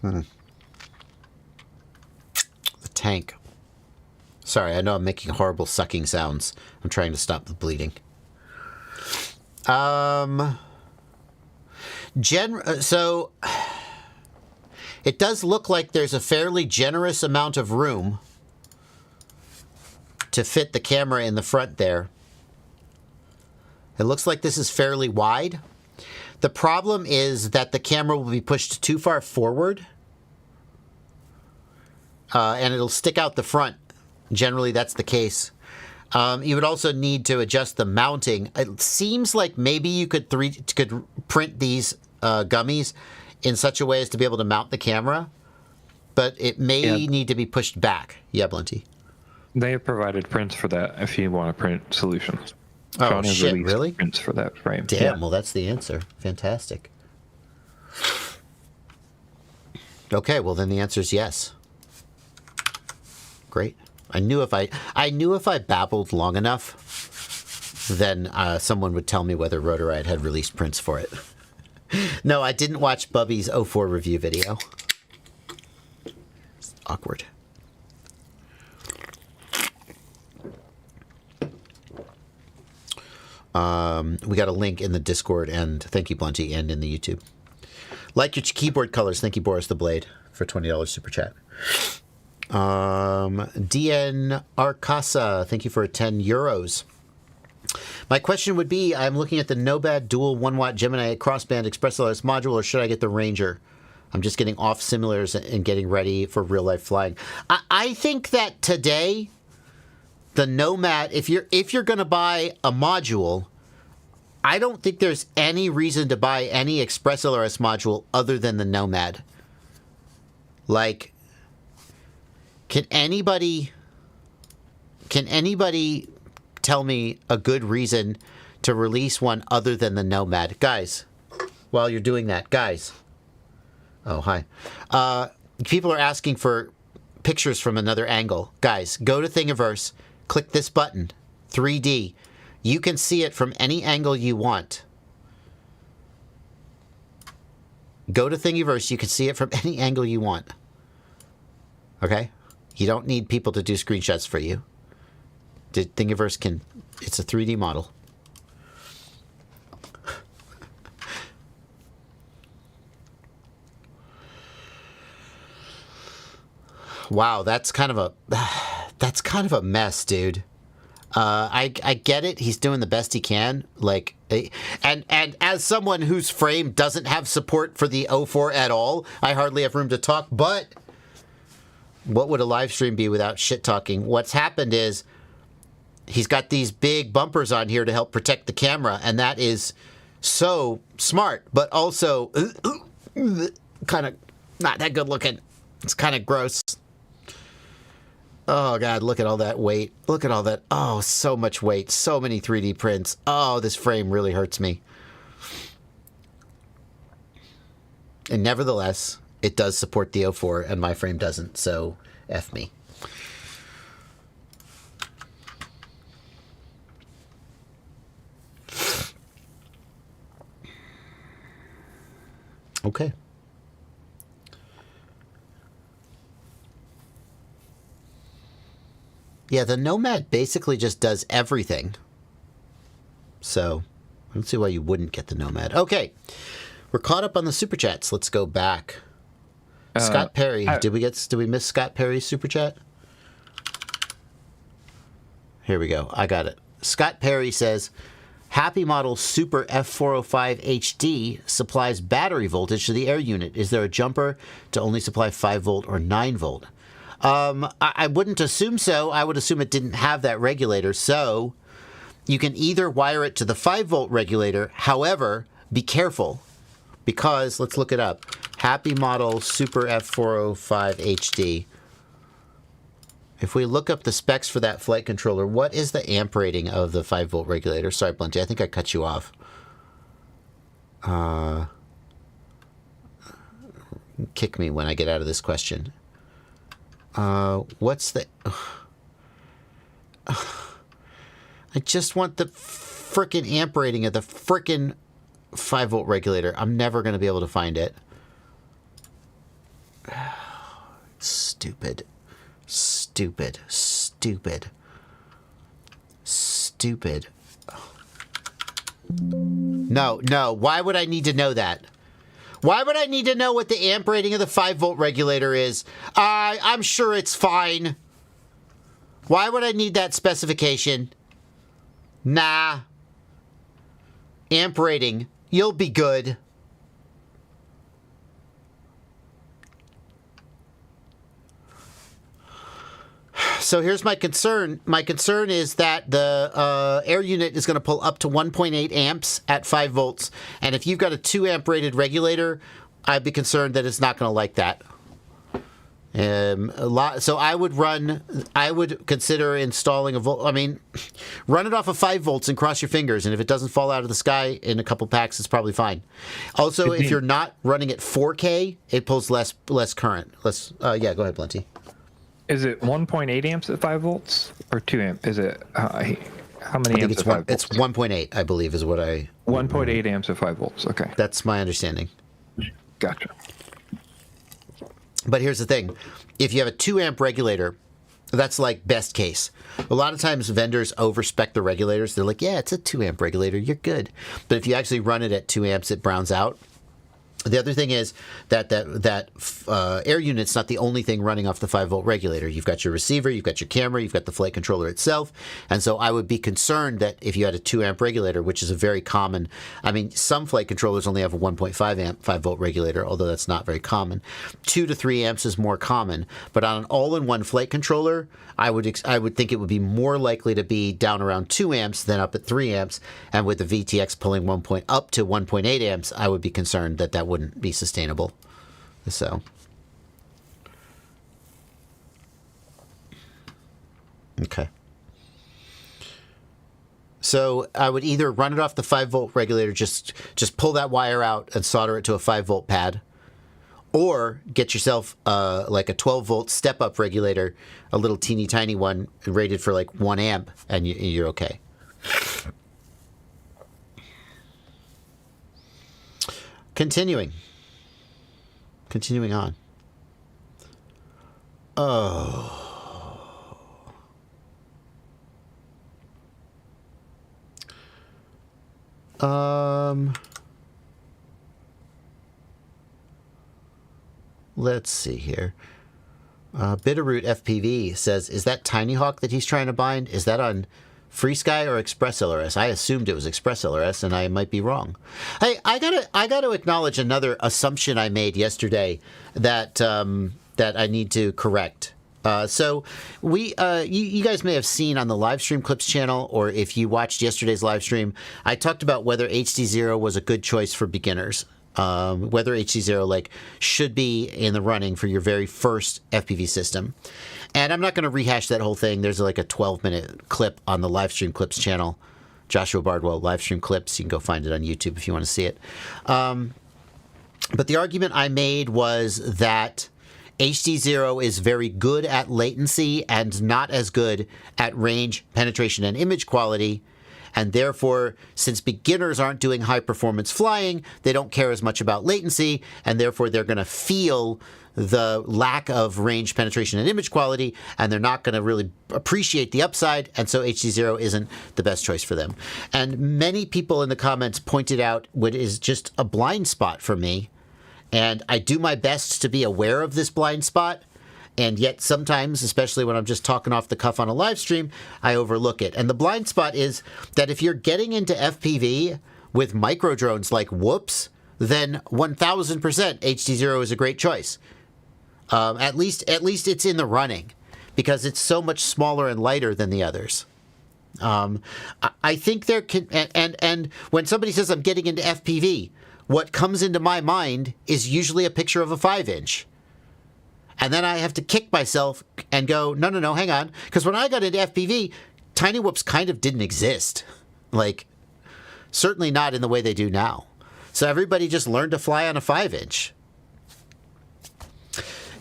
The Tank. Sorry, I know I'm making horrible sucking sounds. I'm trying to stop the bleeding. So it does look like there's a fairly generous amount of room to fit the camera in the front there. It looks like this is fairly wide. The problem is that the camera will be pushed too far forward, and it'll stick out the front. Generally, that's the case. You would also need to adjust the mounting. It seems like maybe you could print these gummies in such a way as to be able to mount the camera, but it may need to be pushed back. Yeah, Blunty. They have provided prints for that if you want to print solutions. Oh, shit, really? Prints for that frame. Damn, well, that's the answer. Fantastic. Okay, well, then the answer is yes. Great. I knew if I babbled long enough, then someone would tell me whether Rotoride had released prints for it. No, I didn't watch Bubby's O4 review video. It's awkward. We got a link in the Discord, and thank you, Blunty, and in the YouTube. Like your keyboard colors. Thank you, Boris the Blade, for $20 super chat. DN Arcasa, thank you for 10 euros. My question would be, I'm looking at the Nomad Dual 1-watt Gemini Crossband Express LRS module, or should I get the Ranger? I'm just getting off simulators and getting ready for real-life flying. I think that today, the Nomad, if you're going to buy a module, I don't think there's any reason to buy any Express LRS module other than the Nomad. Like, can anybody tell me a good reason to release one other than the Nomad? Guys, while you're doing that, guys. Oh, hi. People are asking for pictures from another angle. Guys, go to Thingiverse, click this button, 3D. You can see it from any angle you want. Go to Thingiverse, you can see it from any angle you want. Okay? You don't need people to do screenshots for you. Thingiverse can... It's a 3D model. Wow, that's kind of a mess, dude. I get it. He's doing the best he can. Like, And as someone whose frame doesn't have support for the O4 at all, I hardly have room to talk. But what would a live stream be without shit talking? What's happened is he's got these big bumpers on here to help protect the camera, and that is so smart, but also kind of not that good looking. It's kind of gross. Oh, God, look at all that weight. Look at all that. Oh, so much weight. So many 3D prints. Oh, this frame really hurts me. And nevertheless, it does support the O4, and my frame doesn't, so F me. Okay. Yeah, the Nomad basically just does everything. So, I don't see why you wouldn't get the Nomad. Okay. We're caught up on the Super Chats. Let's go back. Scott Perry. Did we miss Scott Perry's Super Chat? Here we go. I got it. Scott Perry says, Happy Model Super F405 HD supplies battery voltage to the air unit. Is there a jumper to only supply 5 volt or 9 volt? I wouldn't assume so. I would assume it didn't have that regulator. So you can either wire it to the 5 volt regulator. However, be careful because let's look it up. Happy Model Super F405 HD. If we look up the specs for that flight controller, what is the amp rating of the 5 volt regulator? Sorry, Blunty, I think I cut you off. Kick me when I get out of this question. What's the... I just want the frickin' amp rating of the frickin' 5 volt regulator. I'm never going to be able to find it. Stupid. Stupid. Stupid. Stupid. No, no. Why would I need to know that? Why would I need to know what the amp rating of the 5 volt regulator is? I'm sure it's fine. Why would I need that specification? Nah. Amp rating. You'll be good. So here's my concern. My concern is that the air unit is going to pull up to 1.8 amps at 5 volts. And if you've got a 2 amp rated regulator, I'd be concerned that it's not going to like that. So I would consider installing run it off of 5 volts and cross your fingers. And if it doesn't fall out of the sky in a couple packs, it's probably fine. Also, if you're not running at 4K, it pulls less current. Yeah, go ahead, Blunty. Is it 1.8 amps at 5 volts or 2 amp? Is it how many amps at 5 volts? It's 1.8, I believe, is what I... 1.8 amps at 5 volts, okay. That's my understanding. Gotcha. But here's the thing. If you have a 2 amp regulator, that's like best case. A lot of times vendors overspec the regulators. They're like, yeah, it's a 2 amp regulator. You're good. But if you actually run it at 2 amps, it browns out. The other thing is that air unit's not the only thing running off the 5 volt regulator. You've got your receiver, you've got your camera, you've got the flight controller itself. And so I would be concerned that if you had a 2 amp regulator, which is a very common, some flight controllers only have a 1.5 amp 5 volt regulator, although that's not very common. 2 to 3 amps is more common. But on an all-in-one flight controller, I would think it would be more likely to be down around 2 amps than up at 3 amps. And with the VTX pulling up to 1.8 amps, I would be concerned that wouldn't be sustainable. So, okay. So I would either run it off the 5 volt regulator, just pull that wire out and solder it to a 5 volt pad, or get yourself like a 12 volt step up regulator, a little teeny tiny one rated for like 1 amp, and you're okay. Continuing on. Let's see here. Bitterroot FPV says, is that Tiny Hawk that he's trying to bind? Is that on FreeSky or Express LRS? I assumed it was Express LRS, and I might be wrong. Hey, I gotta acknowledge another assumption I made yesterday that that I need to correct. So you guys may have seen on the Livestream Clips channel, or if you watched yesterday's live stream, I talked about whether HDZero was a good choice for beginners. Whether HDZero should be in the running for your very first FPV system. And I'm not going to rehash that whole thing. There's a 12-minute clip on the Livestream Clips channel. Joshua Bardwell, Livestream Clips. You can go find it on YouTube if you want to see it. But the argument I made was that HDZero is very good at latency and not as good at range, penetration, and image quality. And therefore, since beginners aren't doing high-performance flying, they don't care as much about latency, and therefore they're going to feel the lack of range, penetration, and image quality, and they're not going to really appreciate the upside, and so HDZero isn't the best choice for them. And many people in the comments pointed out what is just a blind spot for me, and I do my best to be aware of this blind spot, and yet sometimes, especially when I'm just talking off the cuff on a live stream, I overlook it. And the blind spot is that if you're getting into FPV with micro drones like Whoops, then 1000% HDZero is a great choice. At least it's in the running, because it's so much smaller and lighter than the others. I think there can, and when somebody says I'm getting into FPV, what comes into my mind is usually a picture of a 5-inch. And then I have to kick myself and go, no, hang on. Because when I got into FPV, tiny whoops kind of didn't exist. Certainly not in the way they do now. So everybody just learned to fly on a 5-inch.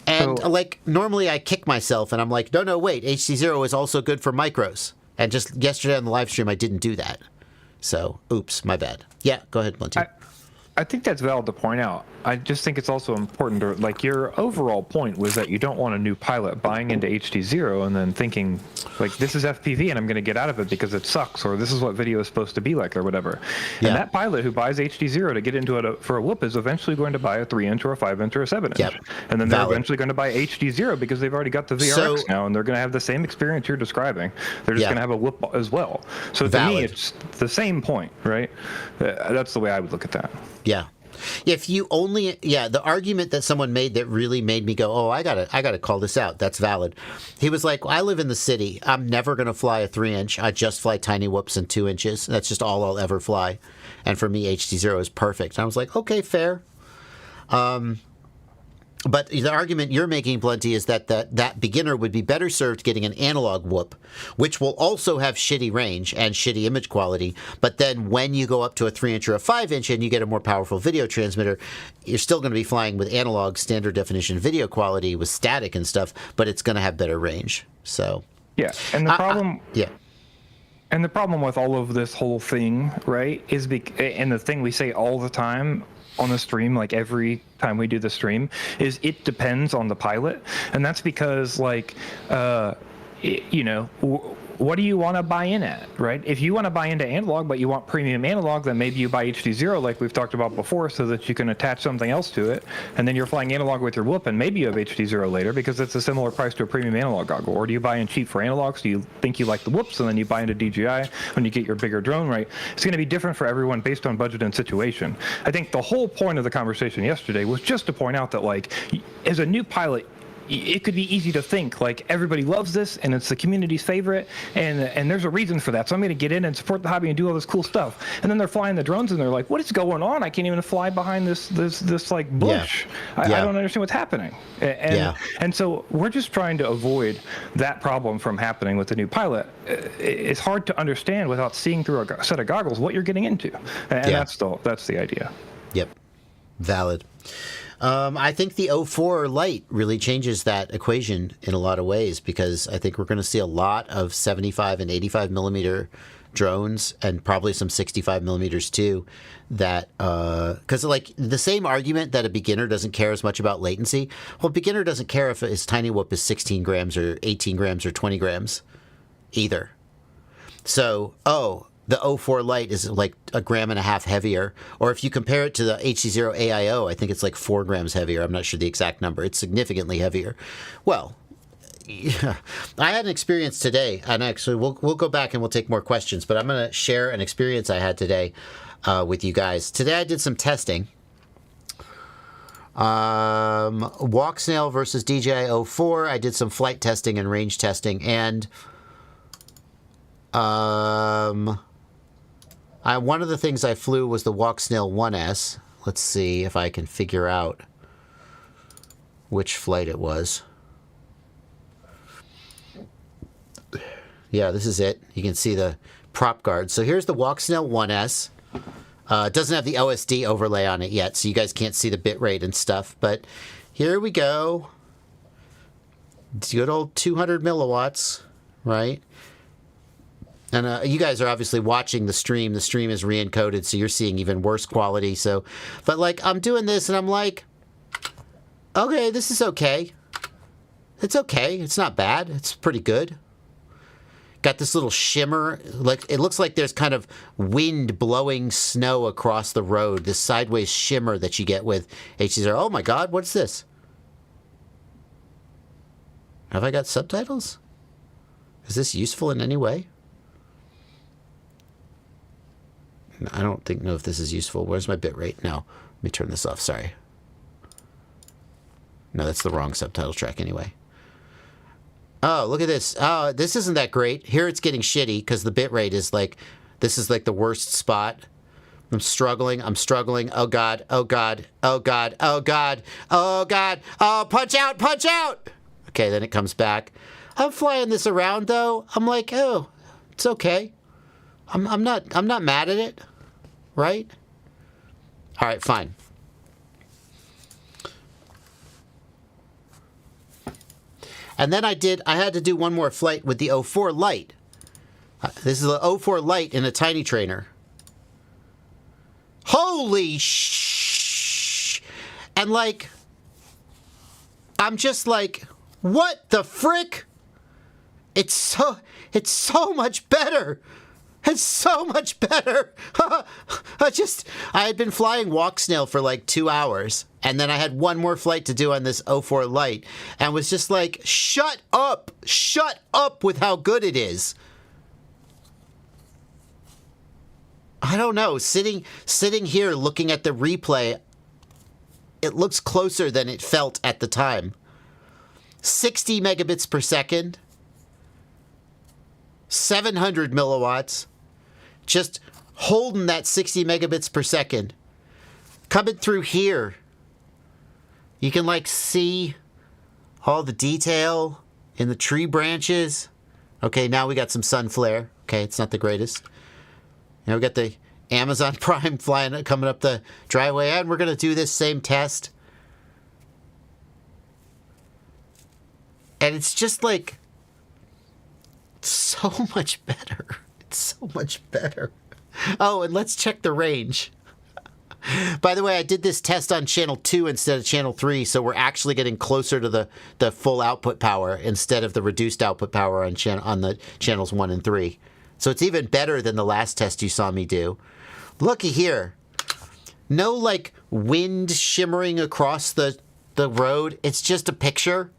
And normally I kick myself and I'm like, no, wait, HDZero is also good for micros. And just yesterday on the live stream, I didn't do that. So, oops, my bad. Yeah, go ahead, Monty. I think that's valid to point out. I just think it's also important to, your overall point was that you don't want a new pilot buying into HDZero and then thinking, this is FPV and I'm going to get out of it because it sucks, or this is what video is supposed to be like, or whatever. Yeah. And that pilot who buys HDZero to get into it for a whoop is eventually going to buy a 3-inch or a 5-inch or a 7-inch. Yep. And then they're eventually going to buy HDZero because they've already got the VRX now, and they're going to have the same experience you're describing. They're just going to have a whoop as well. So to me, it's the same point, right? That's the way I would look at that. Yeah. If you only, the argument that someone made that really made me go, oh, I gotta call this out. That's valid. He was like, I live in the city. I'm never going to fly a 3-inch. I just fly tiny whoops and 2 inches. That's just all I'll ever fly. And for me, HDZero is perfect. And I was like, okay, fair. But the argument you're making, Plenty, is that beginner would be better served getting an analog whoop, which will also have shitty range and shitty image quality. But then when you go up to a 3-inch or a 5-inch and you get a more powerful video transmitter, you're still going to be flying with analog standard definition video quality with static and stuff, but it's going to have better range. So yeah, and the problem and the problem with all of this whole thing, right, is and the thing we say all the time on the stream, every time we do the stream, is it depends on the pilot. And that's because what do you want to buy in at, right? If you want to buy into analog, but you want premium analog, then maybe you buy HDZero like we've talked about before, so that you can attach something else to it, and then you're flying analog with your whoop, and maybe you have HDZero later because it's a similar price to a premium analog goggle. Or do you buy in cheap for analog, so you think you like the whoops, and then you buy into DJI when you get your bigger drone, right? It's going to be different for everyone based on budget and situation. I think the whole point of the conversation yesterday was just to point out that, as a new pilot, it could be easy to think everybody loves this and it's the community's favorite, and there's a reason for that, so I'm going to get in and support the hobby and do all this cool stuff. And then they're flying the drones and they're like, what is going on? I can't even fly behind this bush. I don't understand what's happening. And so we're just trying to avoid that problem from happening with the new pilot. It's hard to understand without seeing through a set of goggles what you're getting into, and that's the idea. Yep, valid. I think the O4 Lite really changes that equation in a lot of ways, because I think we're going to see a lot of 75 and 85 millimeter drones, and probably some 65 millimeters too, that because the same argument that a beginner doesn't care as much about latency, well, a beginner doesn't care if his tiny whoop is 16 grams or 18 grams or 20 grams either. So, the O4 Lite is a gram and a half heavier. Or if you compare it to the HDZero AIO, I think it's 4 grams heavier. I'm not sure the exact number. It's significantly heavier. Well, yeah, I had an experience today, and actually we'll go back and we'll take more questions, but I'm going to share an experience I had today with you guys. Today I did some testing. Walksnail versus DJI O4. I did some flight testing and range testing, and one of the things I flew was the Walksnail 1S. Let's see if I can figure out which flight it was. Yeah, this is it. You can see the prop guard. So here's the Walksnail 1S. It doesn't have the OSD overlay on it yet, so you guys can't see the bitrate and stuff. But here we go. It's good old 200 milliwatts, right? And you guys are obviously watching the stream. The stream is re-encoded, so you're seeing even worse quality. So, but like, I'm doing this, and I'm like, okay, this is okay. It's okay. It's not bad. It's pretty good. Got this little shimmer. Like, it looks like there's kind of wind blowing snow across the road. This sideways shimmer that you get with HDZero. Oh my God, what's this? Have I got subtitles? Is this useful in any way? I don't know if this is useful. Where's my bitrate? No. Let me turn this off. Sorry. No, that's the wrong subtitle track anyway. Oh, look at this. Oh, this isn't that great. Here it's getting shitty because the bitrate is like, this is like the worst spot. I'm struggling. Oh God. Oh God. Oh God. Oh God. Oh God. Oh, punch out. Punch out. Okay, then it comes back. I'm flying this around though. I'm like, oh, it's okay. I'm not mad at it. Right? All right, fine. And then I had to do one more flight with the O4 Lite. This is the O4 Lite in a tiny trainer. Holy shh! And like, I'm just like, what the frick? It's so much better. It's so much better. I had been flying Walksnail for like 2 hours, and then I had one more flight to do on this O4 Lite, and was just like, shut up with how good it is. I don't know, sitting here looking at the replay, it looks closer than it felt at the time. 60 megabits per second. 700 milliwatts, just holding that 60 megabits per second. Coming through here, you can like see all the detail in the tree branches. Okay, now we got some sun flare. Okay, it's not the greatest. Now we got the Amazon Prime coming up the driveway, and we're going to do this same test. And it's just like, so much better. It's so much better. Oh, and let's check the range. By the way, I did this test on channel 2 instead of channel 3, so we're actually getting closer to the full output power instead of the reduced output power on the channels 1 and 3. So it's even better than the last test you saw me do. Looky here. No like wind shimmering across the road. It's just a picture.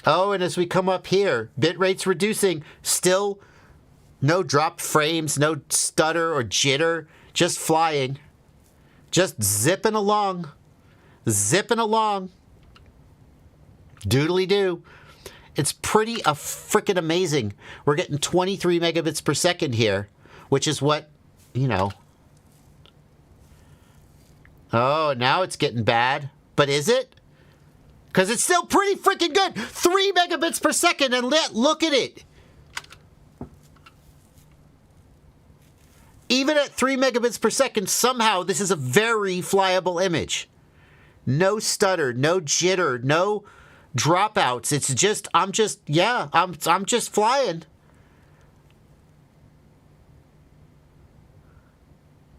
Oh, and as we come up here, bitrate's reducing. Still no dropped frames, no stutter or jitter. Just flying. Just zipping along. Zipping along. Doodly-doo. It's pretty frickin' amazing. We're getting 23 megabits per second here, which is what, you know. Oh, now it's getting bad. But is it? Because it's still pretty freaking good. 3 megabits per second, and look at it. Even at 3 megabits per second, somehow this is a very flyable image. No stutter, no jitter, no dropouts. It's just, I'm just flying.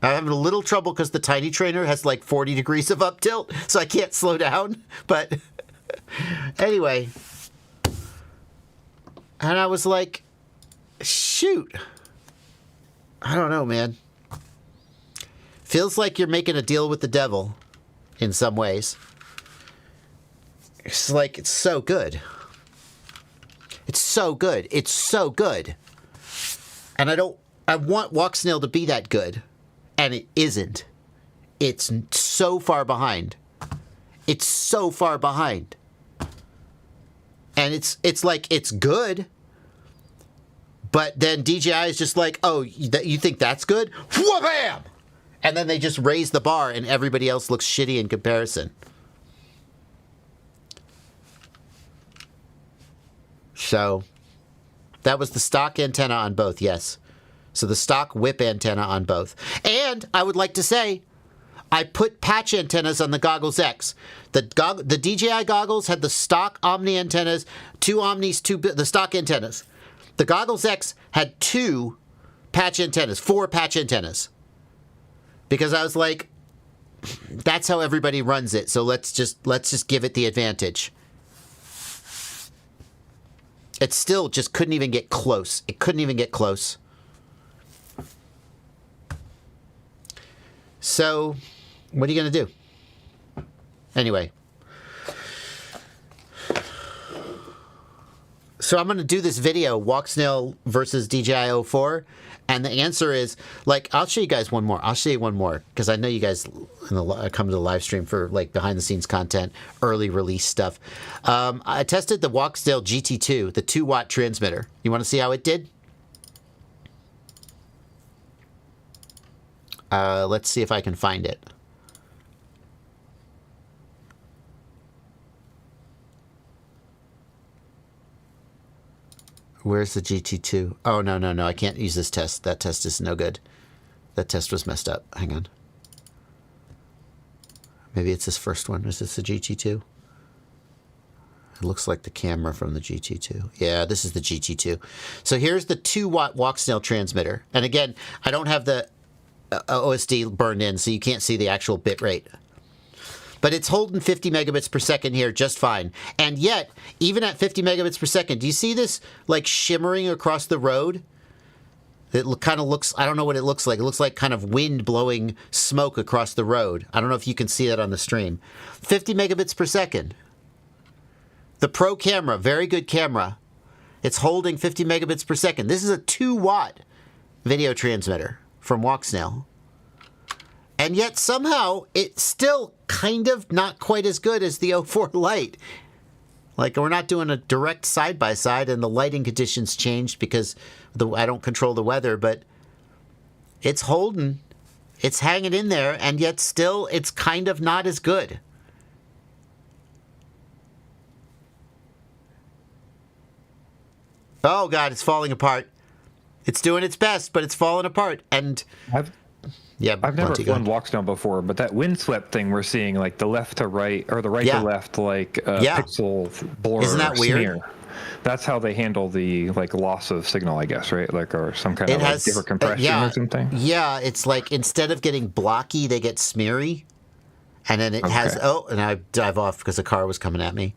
I'm having a little trouble because the tiny trainer has like 40 degrees of up tilt, so I can't slow down. But anyway, and I was like, shoot. I don't know, man. Feels like you're making a deal with the devil in some ways. It's like, it's so good. It's so good. It's so good. And I want Walksnail to be that good. And it isn't. It's so far behind. It's so far behind. And it's like, it's good. But then DJI is just like, oh, you think that's good? Wha-bam! And then they just raise the bar and everybody else looks shitty in comparison. So, that was the stock antenna on both, yes. So the stock whip antenna on both. And I would like to say, I put patch antennas on the Goggles X. The DJI goggles had the stock Omni antennas, two Omnis, the stock antennas. The Goggles X had 2 patch antennas, 4 patch antennas. Because I was like, that's how everybody runs it. So let's just give it the advantage. It still just couldn't even get close. It couldn't even get close. So, what are you going to do? Anyway. So I'm going to do this video, Walksnail versus DJI O4. And the answer is, like, I'll show you guys one more. I'll show you one more. Because I know you guys come to the live stream for, like, behind-the-scenes content, early release stuff. I tested the Walksnail GT2, the 2-watt transmitter. You want to see how it did? Let's see if I can find it. Where's the GT2? Oh, no. I can't use this test. That test is no good. That test was messed up. Hang on. Maybe it's this first one. Is this the GT2? It looks like the camera from the GT2. Yeah, this is the GT2. So here's the 2-watt Walksnail transmitter. And again, I don't have the OSD burned in, so you can't see the actual bit rate. But it's holding 50 megabits per second here just fine. And yet, even at 50 megabits per second, do you see this, like, shimmering across the road? It kind of looks, I don't know what it looks like. It looks like kind of wind blowing smoke across the road. I don't know if you can see that on the stream. 50 megabits per second. The Pro camera, very good camera. It's holding 50 megabits per second. This is a 2-watt video transmitter from Walksnail. And yet somehow it's still kind of not quite as good as the O4 Lite. Like, we're not doing a direct side-by-side, and the lighting conditions changed because I don't control the weather, but it's holding. It's hanging in there, and yet still it's kind of not as good. Oh, God, it's falling apart. It's doing its best, but it's falling apart. And I've never flown Walksnail before, but that windswept thing we're seeing, like the left to right or the right to left, like pixel blur. Isn't that weird? Smear. That's how they handle the, like, loss of signal, I guess, right? Like, or some kind of like different compression or something. Yeah, it's like instead of getting blocky, they get smeary, and then it has. Oh, and I dive off because a car was coming at me.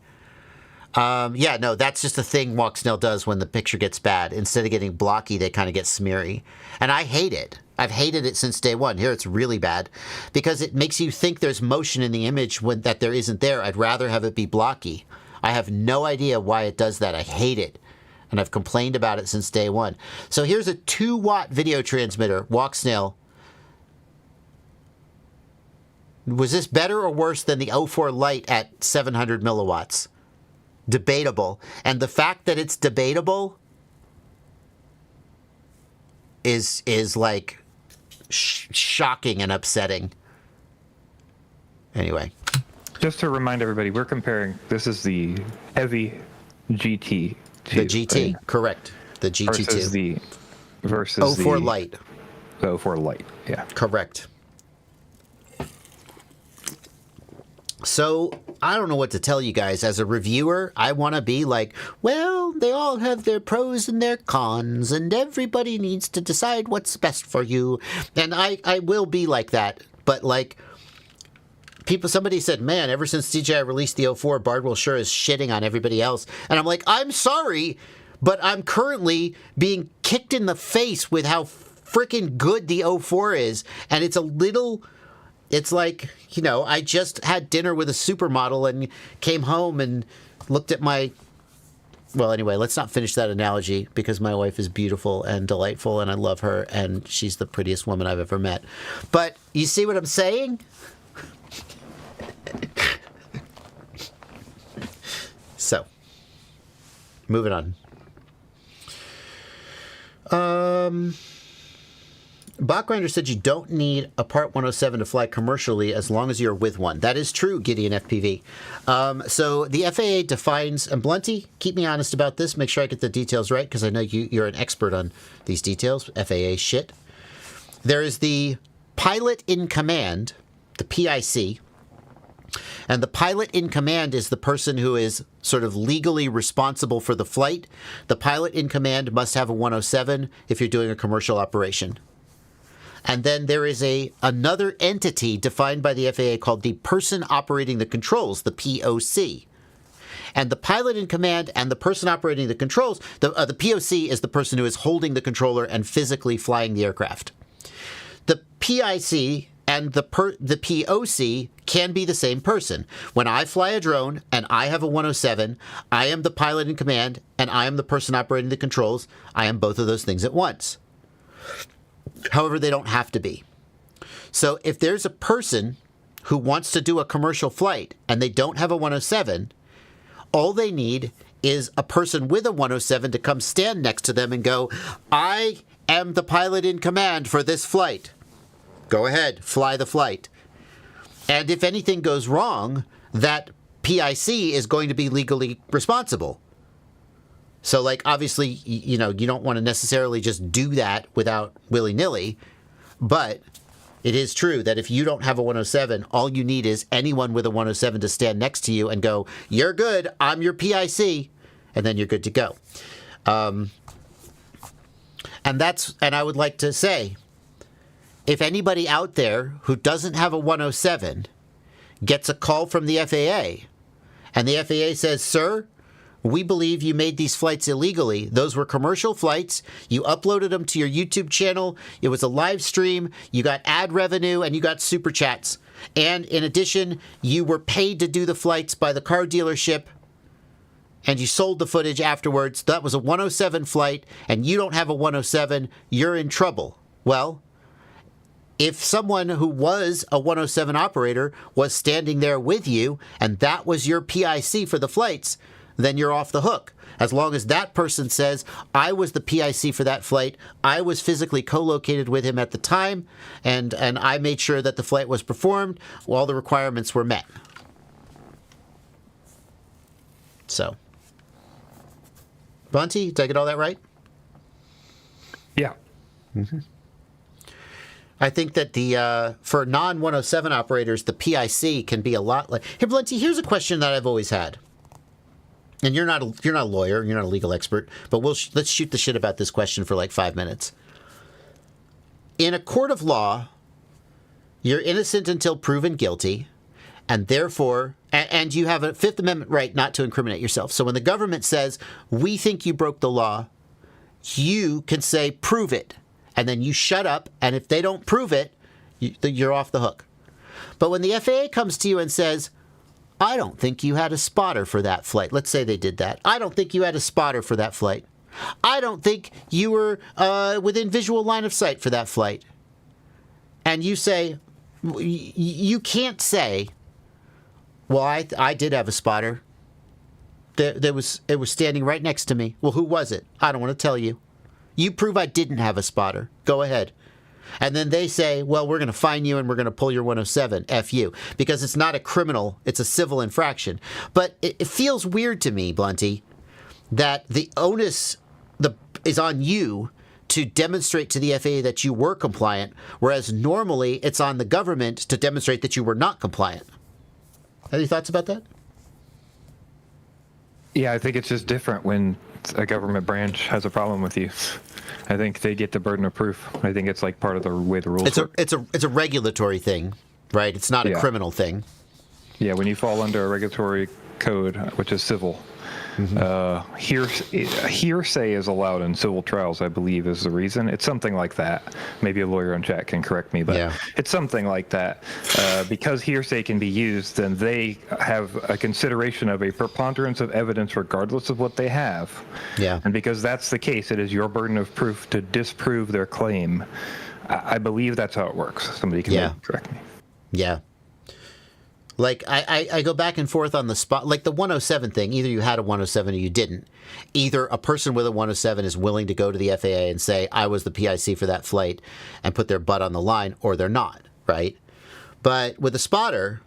No, that's just a thing Walksnail does when the picture gets bad. Instead of getting blocky, they kind of get smeary, and I hate it. I've hated it since day one. Here it's really bad because it makes you think there's motion in the image that there isn't there. I'd rather have it be blocky. I have no idea why it does that. I hate it. And I've complained about it since day one. So here's a 2-watt video transmitter, Walksnail. Was this better or worse than the O4 Lite at 700 milliwatts? Debatable. And the fact that it's debatable is like shocking and upsetting. Anyway, just to remind everybody, we're comparing. This is the heavy GT. The GT, right? Correct. The GT2 versus O4 Lite. The O4 Lite, yeah. Correct. So, I don't know what to tell you guys. As a reviewer, I want to be like, well, they all have their pros and their cons, and everybody needs to decide what's best for you. And I will be like that. But, like, somebody said, man, ever since DJI released the O4, Bardwell sure is shitting on everybody else. And I'm like, I'm sorry, but I'm currently being kicked in the face with how freaking good the O4 is. And it's a little It's like, I just had dinner with a supermodel and came home and looked at my... Well, anyway, let's not finish that analogy because my wife is beautiful and delightful and I love her and she's the prettiest woman I've ever met. But you see what I'm saying? So, moving on. Botgrinder said you don't need a Part 107 to fly commercially as long as you're with one. That is true, Gideon FPV. So the FAA defines, and Blunty, keep me honest about this, make sure I get the details right, because I know you're an expert on these details, FAA shit. There is the pilot in command, the PIC, and the pilot in command is the person who is sort of legally responsible for the flight. The pilot in command must have a 107 if you're doing a commercial operation. And then there is another entity defined by the FAA called the person operating the controls, the POC. And the pilot in command and the person operating the controls, the POC is the person who is holding the controller and physically flying the aircraft. The PIC and the POC can be the same person. When I fly a drone and I have a 107, I am the pilot in command and I am the person operating the controls. I am both of those things at once. However, they don't have to be. So if there's a person who wants to do a commercial flight and they don't have a 107, all they need is a person with a 107 to come stand next to them and go, I am the pilot in command for this flight. Go ahead, fly the flight. And if anything goes wrong, that PIC is going to be legally responsible. So, like, obviously, you don't want to necessarily just do that without willy-nilly, but it is true that if you don't have a 107, all you need is anyone with a 107 to stand next to you and go, you're good, I'm your PIC, and then you're good to go. And I would like to say, if anybody out there who doesn't have a 107 gets a call from the FAA, and the FAA says, sir, we believe you made these flights illegally. Those were commercial flights. You uploaded them to your YouTube channel. It was a live stream. You got ad revenue and you got super chats. And in addition, you were paid to do the flights by the car dealership and you sold the footage afterwards. That was a 107 flight and you don't have a 107. You're in trouble. Well, if someone who was a 107 operator was standing there with you and that was your PIC for the flights, then you're off the hook. As long as that person says, I was the PIC for that flight, I was physically co-located with him at the time, and I made sure that the flight was performed, all the requirements were met. So. Bunty, did I get all that right? Yeah. Mm-hmm. I think that for non-107 operators, the PIC can be a lot like... Hey, Bunty, here's a question that I've always had. And you're not a lawyer, you're not a legal expert, but let's shoot the shit about this question for like 5 minutes. In a court of law, you're innocent until proven guilty, and therefore, and you have a Fifth Amendment right not to incriminate yourself. So when the government says, we think you broke the law, you can say, prove it, and then you shut up, and if they don't prove it, you're off the hook. But when the FAA comes to you and says, I don't think you had a spotter for that flight. Let's say they did that. I don't think you had a spotter for that flight. I don't think you were within visual line of sight for that flight. And you say, you can't say, well, I did have a spotter. It was standing right next to me. Well, who was it? I don't want to tell you. You prove I didn't have a spotter. Go ahead. And then they say, well, we're going to fine you and we're going to pull your 107, F you. Because it's not a criminal, it's a civil infraction. But it feels weird to me, Blunty, that the onus is on you to demonstrate to the FAA that you were compliant, whereas normally it's on the government to demonstrate that you were not compliant. Any thoughts about that? Yeah, I think it's just different when a government branch has a problem with you. I think they get the burden of proof. I think it's like part of the way the rules work. It's a regulatory thing, right? It's not a criminal thing. Yeah, when you fall under a regulatory code, which is civil, Hearsay is allowed in civil trials, I believe, is the reason. It's something like that. Maybe a lawyer on chat can correct me, but it's something like that. Because hearsay can be used, then they have a consideration of a preponderance of evidence regardless of what they have. Yeah. And because that's the case, it is your burden of proof to disprove their claim. I believe that's how it works. Somebody can maybe correct me. Yeah. Like, I go back and forth on the spot. Like the 107 thing, either you had a 107 or you didn't. Either a person with a 107 is willing to go to the FAA and say, I was the PIC for that flight and put their butt on the line, or they're not, right? But with a spotter,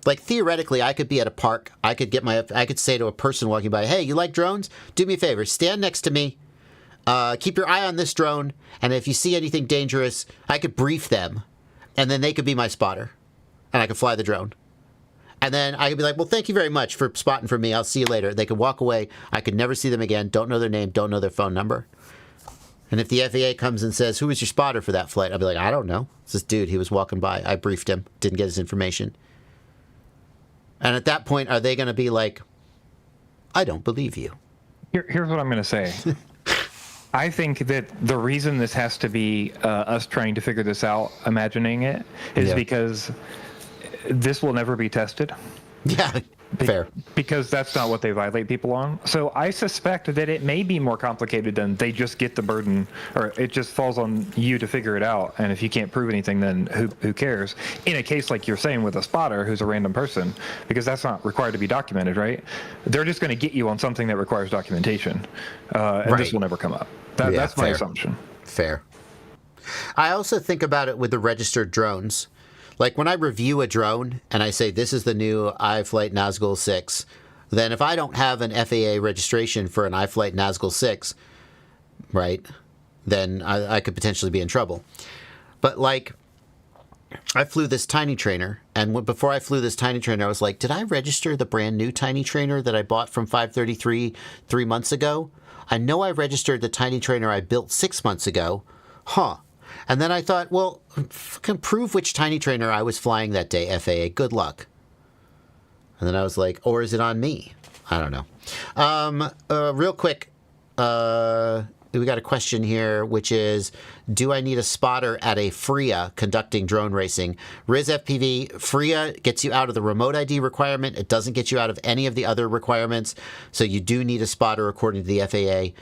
like theoretically, I could be at a park. I could say to a person walking by, hey, you like drones? Do me a favor, stand next to me. Keep your eye on this drone. And if you see anything dangerous, I could brief them. And then they could be my spotter. And I could fly the drone. And then I could be like, well, thank you very much for spotting for me. I'll see you later. They could walk away. I could never see them again. Don't know their name. Don't know their phone number. And if the FAA comes and says, who was your spotter for that flight? I'll be like, I don't know. It's this dude. He was walking by. I briefed him. Didn't get his information. And at that point, are they going to be like, I don't believe you? Here's what I'm going to say. I think that the reason this has to be us trying to figure this out, imagining it, is because this will never be tested. Yeah, fair. Because that's not what they violate people on. So I suspect that it may be more complicated than they just get the burden, or it just falls on you to figure it out. And if you can't prove anything, then who cares? In a case like you're saying with a spotter who's a random person, because that's not required to be documented, right? They're just going to get you on something that requires documentation. And this will never come up. That's my assumption. Fair. I also think about it with the registered drones. Like when I review a drone and I say, this is the new iFlight Nazgul 6, then if I don't have an FAA registration for an iFlight Nazgul 6, right, then I could potentially be in trouble. But like, I flew this tiny trainer, and before I flew this tiny trainer, I was like, did I register the brand new tiny trainer that I bought from 533 3 months ago? I know I registered the tiny trainer I built 6 months ago. And then I thought, well, fucking prove which tiny trainer I was flying that day, FAA. Good luck. And then I was like, or is it on me? I don't know. Real quick, we got a question here, which is, do I need a spotter at a FRIA conducting drone racing? RIS-FPV, FRIA gets you out of the remote ID requirement. It doesn't get you out of any of the other requirements. So you do need a spotter according to the FAA.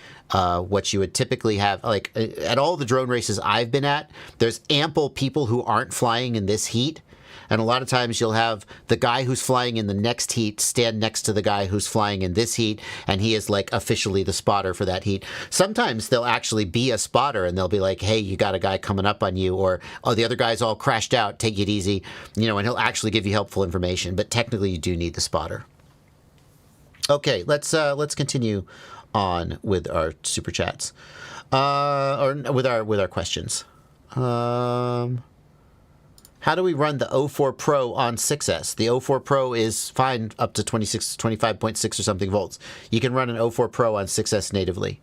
What you would typically have, like at all the drone races I've been at, there's ample people who aren't flying in this heat. And a lot of times you'll have the guy who's flying in the next heat stand next to the guy who's flying in this heat, and he is like officially the spotter for that heat. Sometimes they'll actually be a spotter, and they'll be like, hey, you got a guy coming up on you, or, oh, the other guy's all crashed out, take it easy, and he'll actually give you helpful information. But technically you do need the spotter. Okay, let's continue on with our super chats, or with our questions. How do we run the O4 Pro on 6S? The O4 Pro is fine up to 25.6 or something volts. You can run an O4 Pro on 6S natively.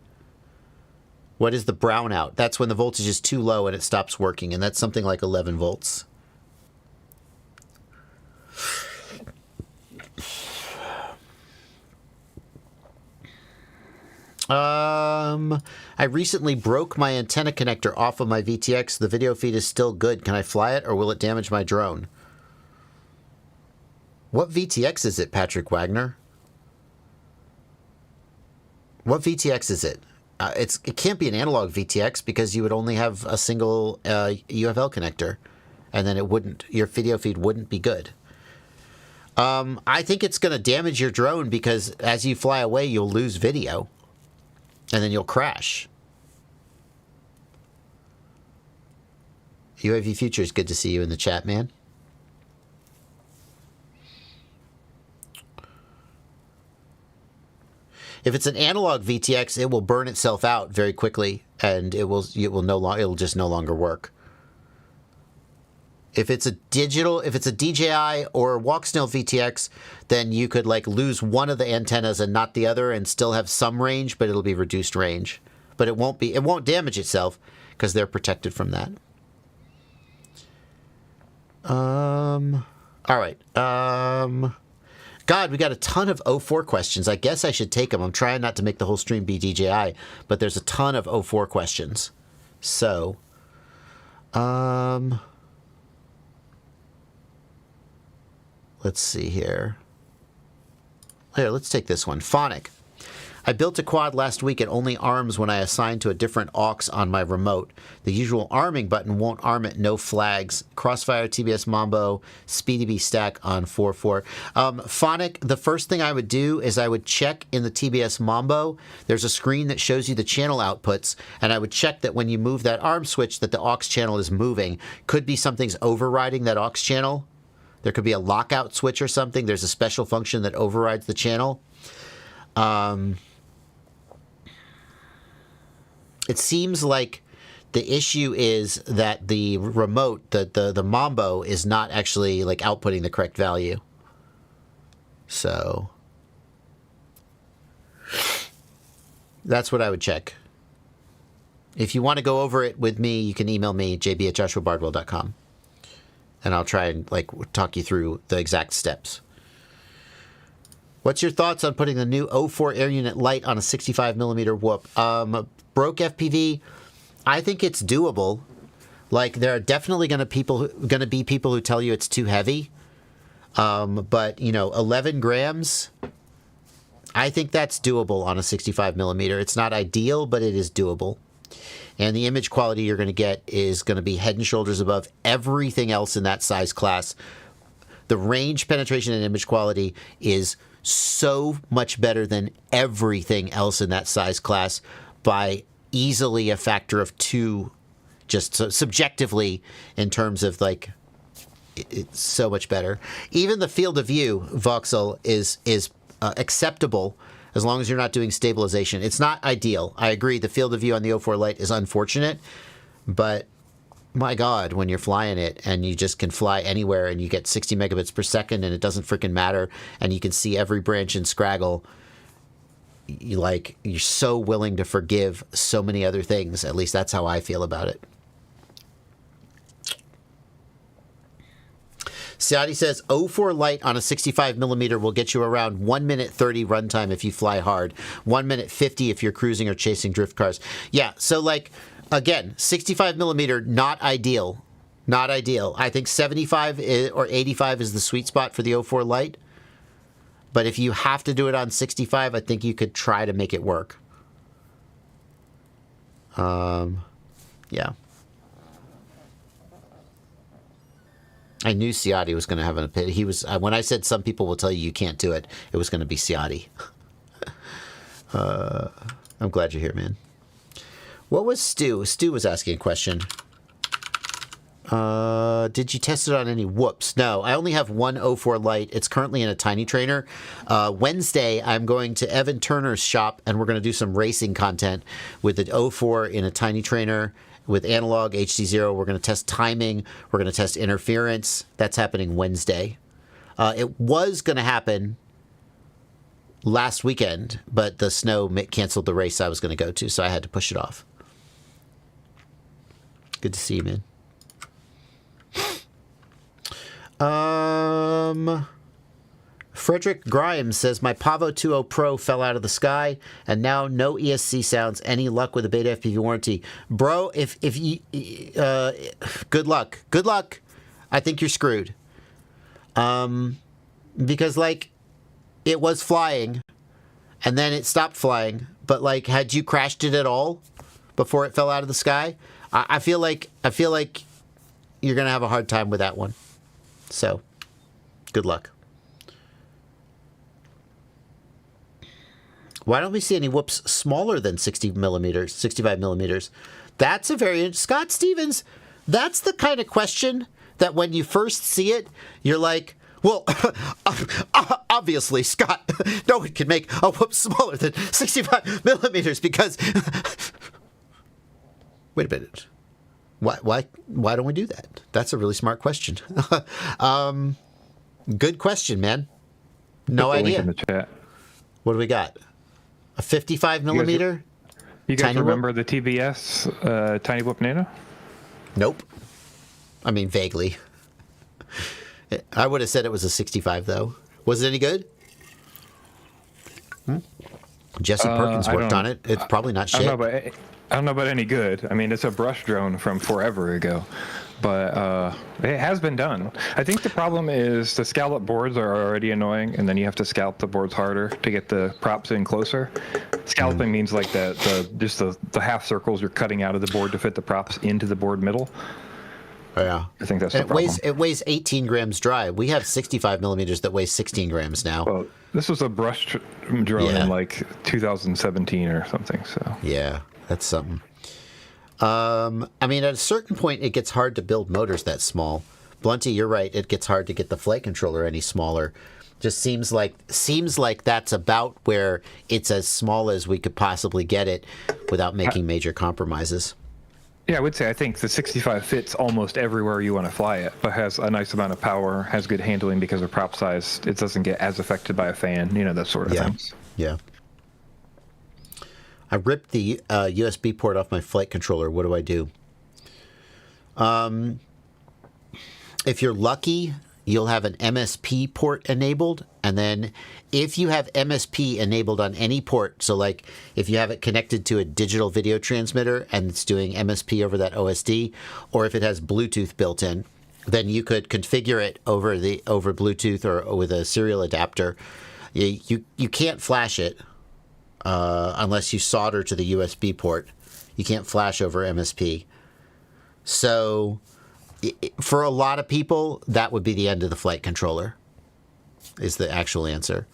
What is the brownout? That's when the voltage is too low and it stops working, and that's something like 11 volts. I recently broke my antenna connector off of my VTX. The video feed is still good. Can I fly it, or will it damage my drone? What VTX is it, Patrick Wagner? What VTX is it? It can't be an analog VTX because you would only have a single UFL connector, and then your video feed wouldn't be good. I think it's going to damage your drone because as you fly away, you'll lose video. And then you'll crash. UAV Futures, good to see you in the chat, man. If it's an analog VTX, it will burn itself out very quickly, and it'll just no longer work. If it's a DJI or Walksnail VTX, then you could like lose one of the antennas and not the other and still have some range, but it'll be reduced range. But it won't damage itself because they're protected from that. All right. God, we got a ton of O4 questions. I guess I should take them. I'm trying not to make the whole stream be DJI, but there's a ton of O4 questions. So, let's see here. Here, let's take this one. Phonic. I built a quad last week. It only arms when I assign to a different aux on my remote. The usual arming button won't arm it. No flags. Crossfire, TBS Mambo, SpeedyB stack on 4.4. Phonic, the first thing I would do is I would check in the TBS Mambo. There's a screen that shows you the channel outputs, and I would check that when you move that arm switch that the aux channel is moving. Could be something's overriding that aux channel. There could be a lockout switch or something. There's a special function that overrides the channel. It seems like the issue is that the remote, the Mambo, is not actually like outputting the correct value. So that's what I would check. If you want to go over it with me, you can email me, jb@joshuabardwell.com. And I'll try and like talk you through the exact steps. What's your thoughts on putting the new O4 air unit light on a 65mm whoop? Broke FPV, I think it's doable. Like there are definitely going to be people who tell you it's too heavy. But you know, 11 grams, I think that's doable on a 65mm. It's not ideal, but it is doable. And the image quality you're going to get is going to be head and shoulders above everything else in that size class. The range, penetration, and image quality is so much better than everything else in that size class by easily a factor of 2, just so subjectively in terms of like, it's so much better. Even the field of view, voxel, is acceptable as long as you're not doing stabilization. It's not ideal. I agree. The field of view on the O4 Lite is unfortunate, but my God, when you're flying it and you just can fly anywhere and you get 60 megabits per second and it doesn't freaking matter and you can see every branch in Scraggle, you're so willing to forgive so many other things. At least that's how I feel about it. Siati says, O4 Lite on a 65mm will get you around 1 minute 30 runtime if you fly hard. 1 minute 50 if you're cruising or chasing drift cars. Yeah, so like, again, 65mm, not ideal. Not ideal. I think 75 or 85 is the sweet spot for the O4 Lite. But if you have to do it on 65, I think you could try to make it work. Yeah. I knew Siati was going to have an opinion. He was when I said some people will tell you can't do it, it was going to be Siati. I'm glad you're here, man. What was Stu? Stu was asking a question. Did you test it on any whoops? No, I only have one O4 Lite. It's currently in a tiny trainer. Wednesday, I'm going to Evan Turner's shop, and we're going to do some racing content with the O4 in a tiny trainer with analog HDZero. We're going to test timing. We're going to test interference. That's happening Wednesday. It was going to happen last weekend, but the snow canceled the race I was going to go to, so I had to push it off. Good to see you, man. Frederick Grimes says, my Pavo 2.0 Pro fell out of the sky, and now no ESC sounds. Any luck with a BetaFPV warranty? Bro, if you... good luck. Good luck. I think you're screwed. Because, like, it was flying, and then it stopped flying. But, like, had you crashed it at all before it fell out of the sky? I feel like you're going to have a hard time with that one. So, good luck. Why don't we see any whoops smaller than 60mm, 65mm? That's a very... Scott Stevens, that's the kind of question that when you first see it, you're like, well, obviously, Scott, no one can make a whoop smaller than 65mm because... Wait a minute. Why don't we do that? That's a really smart question. Good question, man. No idea. Link in the chat. What do we got? A 55mm? You guys remember the TBS Tiny Whoop Nano? Nope. I mean, vaguely. I would have said it was a 65, though. Was it any good? Jesse Perkins worked on it. It's probably not shit. I don't know about any good. I mean, it's a brush drone from forever ago, but it has been done. I think the problem is the scallop boards are already annoying, and then you have to scallop the boards harder to get the props in closer. Scalloping means like the half circles you're cutting out of the board to fit the props into the board middle. Yeah, I think that's the problem. It weighs 18 grams dry. We have 65 millimeters that weighs 16 grams now. Well, this was a brush drone in like 2017 or something. So yeah, that's something. I mean, at a certain point, it gets hard to build motors that small. Blunty, you're right. It gets hard to get the flight controller any smaller. Just seems like that's about where it's as small as we could possibly get it without making major compromises. Yeah, I would say I think the 65 fits almost everywhere you want to fly it, but has a nice amount of power, has good handling because of prop size. It doesn't get as affected by a fan, that sort of things. Yeah. I ripped the USB port off my flight controller. What do I do? If you're lucky, you'll have an MSP port enabled. And then if you have MSP enabled on any port, so like if you have it connected to a digital video transmitter and it's doing MSP over that OSD, or if it has Bluetooth built in, then you could configure it over Bluetooth or with a serial adapter. You can't flash it unless you solder to the USB port. You can't flash over MSP. So for a lot of people, that would be the end of the flight controller, is the actual answer.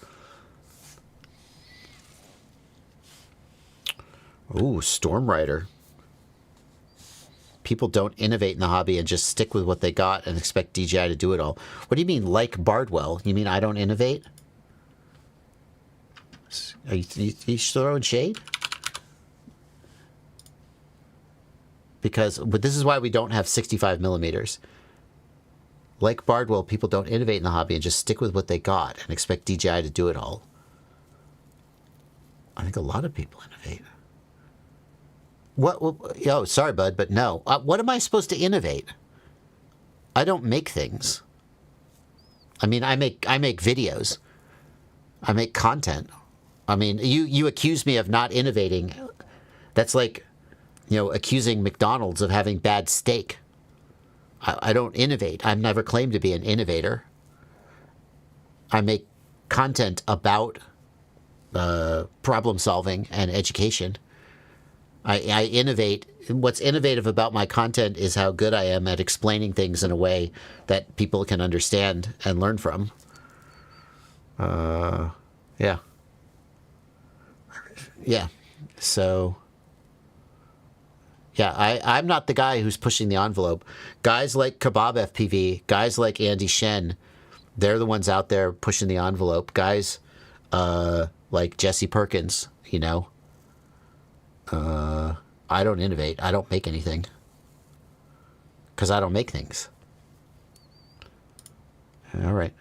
Ooh, Storm Rider. People don't innovate in the hobby and just stick with what they got and expect DJI to do it all. What do you mean, like Bardwell? You mean I don't innovate? Are you throwing shade? Because this is why we don't have 65 millimeters. Like Bardwell, people don't innovate in the hobby and just stick with what they got and expect DJI to do it all. I think a lot of people innovate. Oh, sorry, bud, but no. What am I supposed to innovate? I don't make things. I mean, I make videos. I make content. I mean, you accuse me of not innovating. That's like, accusing McDonald's of having bad steak. I don't innovate. I've never claimed to be an innovator. I make content about problem solving and education. I innovate. What's innovative about my content is how good I am at explaining things in a way that people can understand and learn from. Yeah. Yeah. So, yeah, I'm not the guy who's pushing the envelope. Guys like Kebab FPV, guys like Andy Shen, they're the ones out there pushing the envelope. Guys like Jesse Perkins, I don't innovate. I don't make anything. Because I don't make things. All right.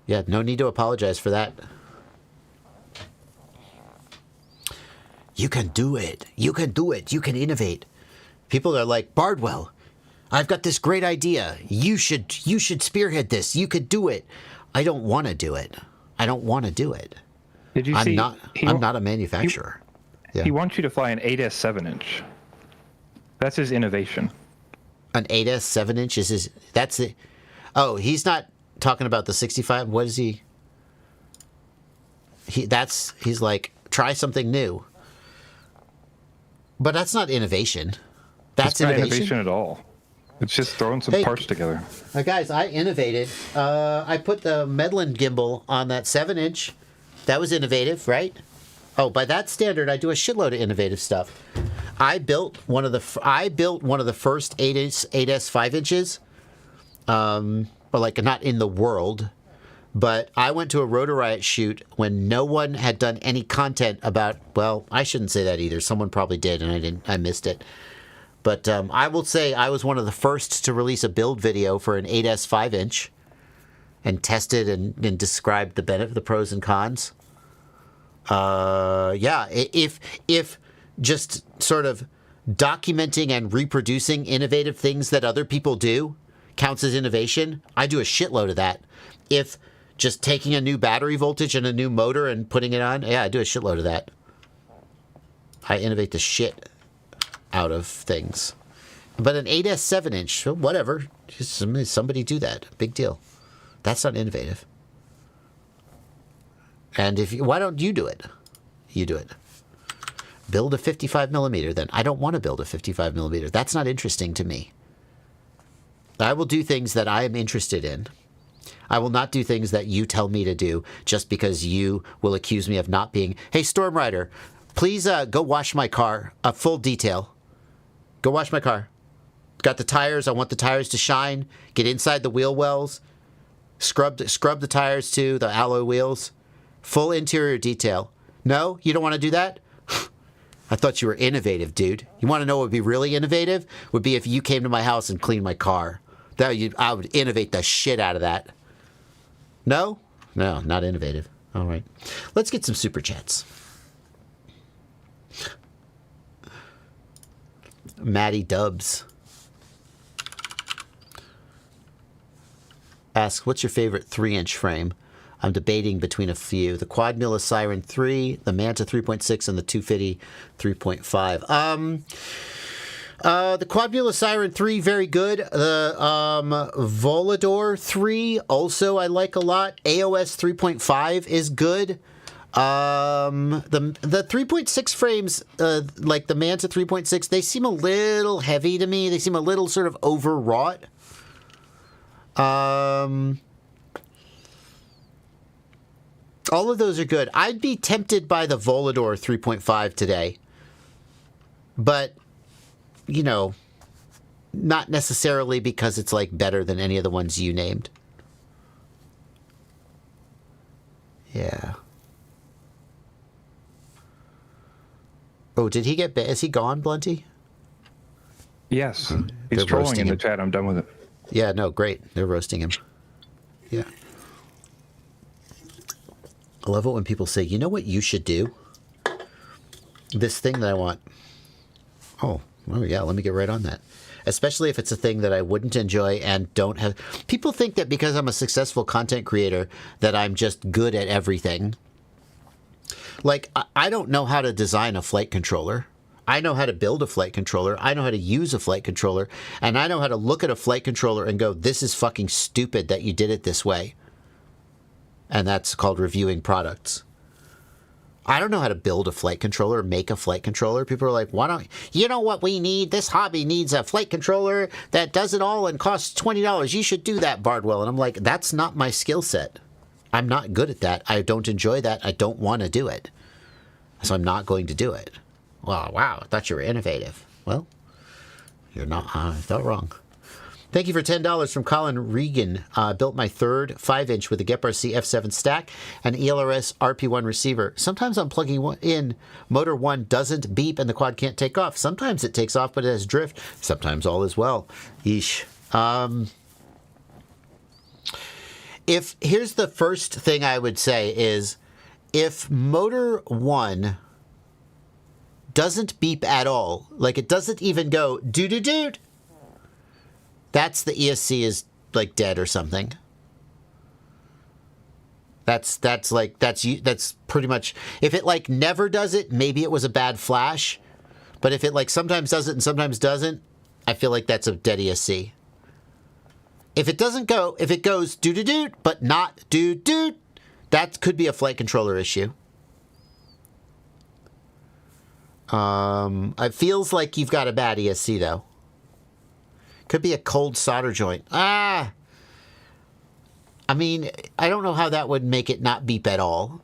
Yeah, no need to apologize for that. You can do it. You can do it. You can innovate. People are like, Bardwell, I've got this great idea. You should spearhead this. You could do it. I don't want to do it. I don't want to do it. Did you see? I'm not a manufacturer. He wants you to fly an 8S 7-inch. That's his innovation. An 8S 7-inch is his. That's it. Oh, he's not talking about the 65. What is he? He's like, try something new. But that's not innovation. That's not innovation at all. It's just throwing some parts together. Guys, I innovated. I put the Medlin gimbal on that 7-inch. That was innovative, right? Oh, by that standard, I do a shitload of innovative stuff. I built one of the first 8S 5-inches. But like not in the world. But I went to a Rotor Riot shoot when no one had done any content about. Well, I shouldn't say that either. Someone probably did, and I missed it. But I will say I was one of the first to release a build video for an 8S 5-inch, and tested and described the pros and cons. Yeah, if just sort of documenting and reproducing innovative things that other people do counts as innovation, I do a shitload of that. If Just taking a new battery voltage and a new motor and putting it on. Yeah, I do a shitload of that. I innovate the shit out of things. But an 8S 7-inch, whatever. Just somebody do that. Big deal. That's not innovative. And why don't you do it? You do it. Build a 55 millimeter then. I don't want to build a 55 millimeter. That's not interesting to me. I will do things that I am interested in. I will not do things that you tell me to do just because you will accuse me of not being. Hey, Storm Rider, please go wash my car. Full detail. Go wash my car. Got the tires. I want the tires to shine. Get inside the wheel wells. Scrub the tires too, the alloy wheels. Full interior detail. No, you don't want to do that? I thought you were innovative, dude. You want to know what would be really innovative? Would be if you came to my house and cleaned my car. I would innovate the shit out of that. No? No, not innovative. All right. Let's get some super chats. Maddie Dubs asks, what's your favorite 3-inch frame? I'm debating between a few. The Quad Mila Siren 3, the Manta 3.6, and the 250 3.5. The Quad Mila Siren 3, very good. The Volador 3, also I like a lot. AOS 3.5 is good. The 3.6 frames, like the Manta 3.6, they seem a little heavy to me. They seem a little sort of overwrought. All of those are good. I'd be tempted by the Volador 3.5 today. But, you know, not necessarily because it's like better than any of the ones you named. Yeah. Oh, did he get... Is he gone, Blunty? Yes. He's trolling in the chat. I'm done with it. Yeah, no, great. They're roasting him. Yeah. I love it when people say, you know what you should do? This thing that I want. Oh yeah, let me get right on that. Especially if it's a thing that I wouldn't enjoy and don't have... People think that because I'm a successful content creator that I'm just good at everything. Like, I don't know how to design a flight controller. I know how to build a flight controller. I know how to use a flight controller. And I know how to look at a flight controller and go, this is fucking stupid that you did it this way. And that's called reviewing products. I don't know how to build a flight controller, make a flight controller. People are like, why don't... You know what we need? This hobby needs a flight controller that does it all and costs $20. You should do that, Bardwell. And I'm like, that's not my skill set. I'm not good at that. I don't enjoy that. I don't want to do it. So I'm not going to do it. Well, wow, I thought you were innovative. Well, you're not. I felt wrong. Thank you for $10 from Colin Regan. Built my third 5-inch with a GEP-RC F7 stack and ELRS RP1 receiver. Sometimes I'm plugging one in, motor 1 doesn't beep and the quad can't take off. Sometimes it takes off but it has drift. Sometimes all is well. Yeesh. Here's the first thing I would say is, if motor 1 doesn't beep at all, like it doesn't even go doo-doo-doo, that's the ESC is like dead or something. That's pretty much, if it like never does it, maybe it was a bad flash. But if it like sometimes does it and sometimes doesn't, I feel like that's a dead ESC. If it doesn't go, if it goes doo-doo-doo, but not doo-doo, that could be a flight controller issue. It feels like you've got a bad ESC though. Could be a cold solder joint. I mean, I don't know how that would make it not beep at all.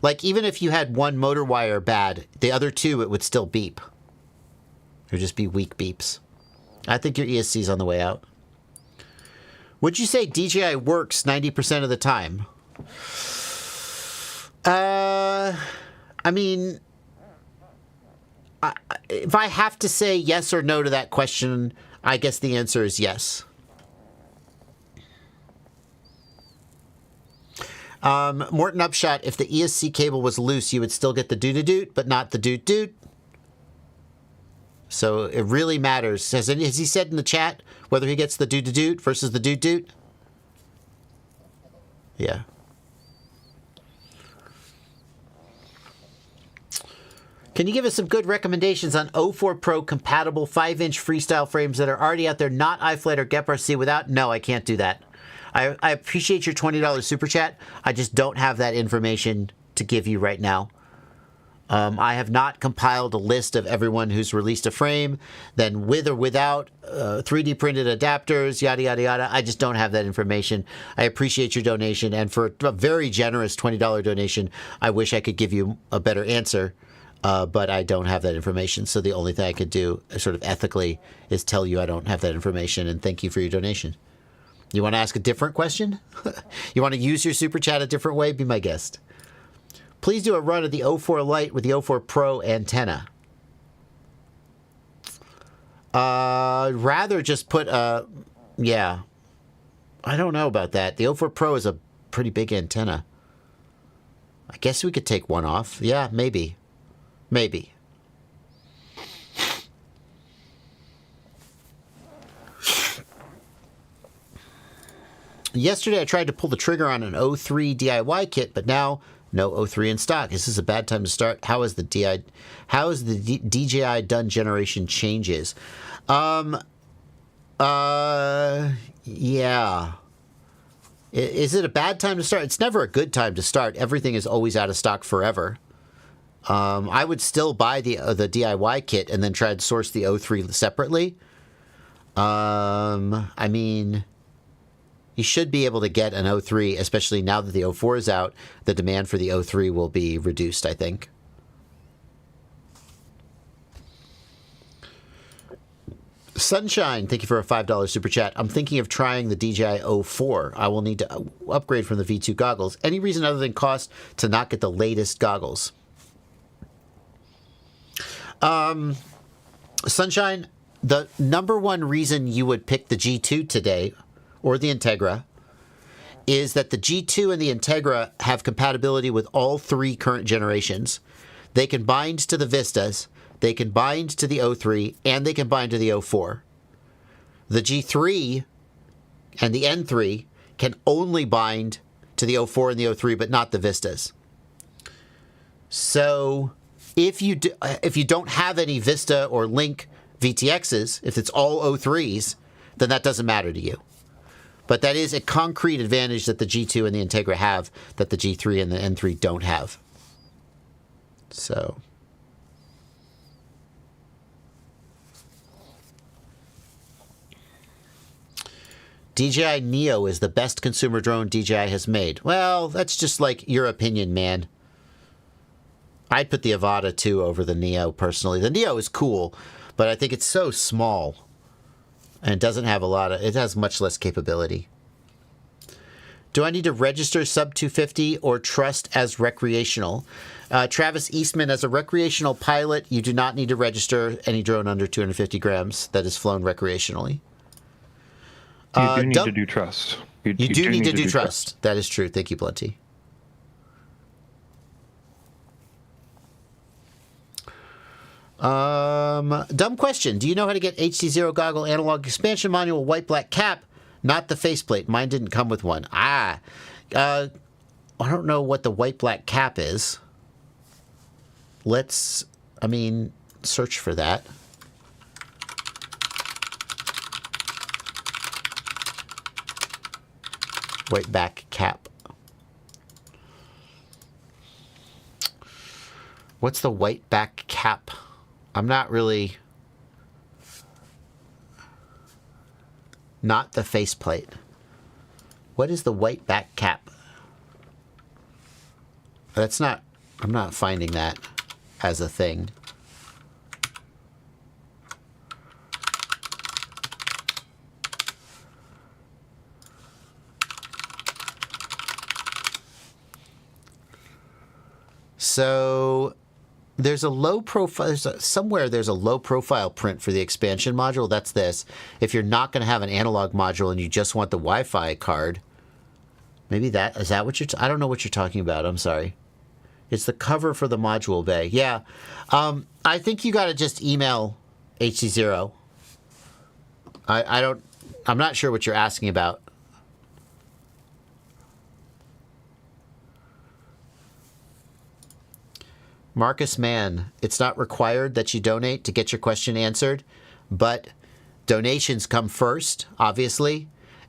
Like, even if you had one motor wire bad, the other two, it would still beep. It would just be weak beeps. I think your ESC's on the way out. Would you say DJI works 90% of the time? I mean, if I have to say yes or no to that question, I guess the answer is yes. Morton Upshot, if the ESC cable was loose, you would still get the doot-a-doot, but not the doot-doot. So it really matters. Has he said in the chat whether he gets the doot-a-doot versus the doot-doot? Yeah. Can you give us some good recommendations on O4 Pro compatible 5-inch freestyle frames that are already out there, not iFlight or GetRC without? No, I can't do that. I appreciate your $20 super chat. I just don't have that information to give you right now. I have not compiled a list of everyone who's released a frame, then with or without 3D printed adapters, yada, yada, yada. I just don't have that information. I appreciate your donation. And for a very generous $20 donation, I wish I could give you a better answer. But I don't have that information. So the only thing I could do sort of ethically is tell you I don't have that information and thank you for your donation. You want to ask a different question? You want to use your super chat a different way? Be my guest. Please do a run of the O4 Lite with the O4 Pro antenna. Rather just put a... Yeah. I don't know about that. The O4 Pro is a pretty big antenna. I guess we could take one off. Yeah, maybe. Maybe. Yesterday I tried to pull the trigger on an O3 DIY kit, but now no O3 in stock. Is this a bad time to start? How is the DJI done generation changes? Yeah. Is it a bad time to start? It's never a good time to start. Everything is always out of stock forever. I would still buy the DIY kit and then try to source the O3 separately. I mean, you should be able to get an O3, especially now that the O4 is out. The demand for the O3 will be reduced, I think. Sunshine, thank you for a $5 super chat. I'm thinking of trying the DJI O4. I will need to upgrade from the V2 goggles. Any reason other than cost to not get the latest goggles? Sunshine, the number one reason you would pick the G2 today, or the Integra, is that the G2 and the Integra have compatibility with all three current generations. They can bind to the Vistas, they can bind to the O3, and they can bind to the O4. The G3 and the N3 can only bind to the O4 and the O3, but not the Vistas. So if you don't have any Vista or Link VTXs, if it's all O3s, then that doesn't matter to you. But that is a concrete advantage that the G2 and the Integra have that the G3 and the N3 don't have. So DJI Neo is the best consumer drone DJI has made. Well, that's just like your opinion, man. I'd put the Avata 2 over the Neo, personally. The Neo is cool, but I think it's so small. And it doesn't have it has much less capability. Do I need to register sub 250 or trust as recreational? Travis Eastman, as a recreational pilot, you do not need to register any drone under 250 grams that is flown recreationally. You do need to do trust. You do need to do trust. That is true. Thank you, Plenty. Dumb question. Do you know how to get HDZero goggle analog expansion module white black cap? Not the faceplate. Mine didn't come with one. I don't know what the white black cap is. Let's, search for that. White back cap. What's the white back cap? I'm not really... Not the faceplate. What is the white back cap? That's not... I'm not finding that as a thing. So there's a low profile, somewhere there's a low profile print for the expansion module. That's this. If you're not going to have an analog module and you just want the Wi-Fi card, maybe is that what I don't know what you're talking about. I'm sorry. It's the cover for the module bay. Yeah. I think you got to just email HDZero. I'm not sure what you're asking about. Marcus Mann, it's not required that you donate to get your question answered, but donations come first, obviously.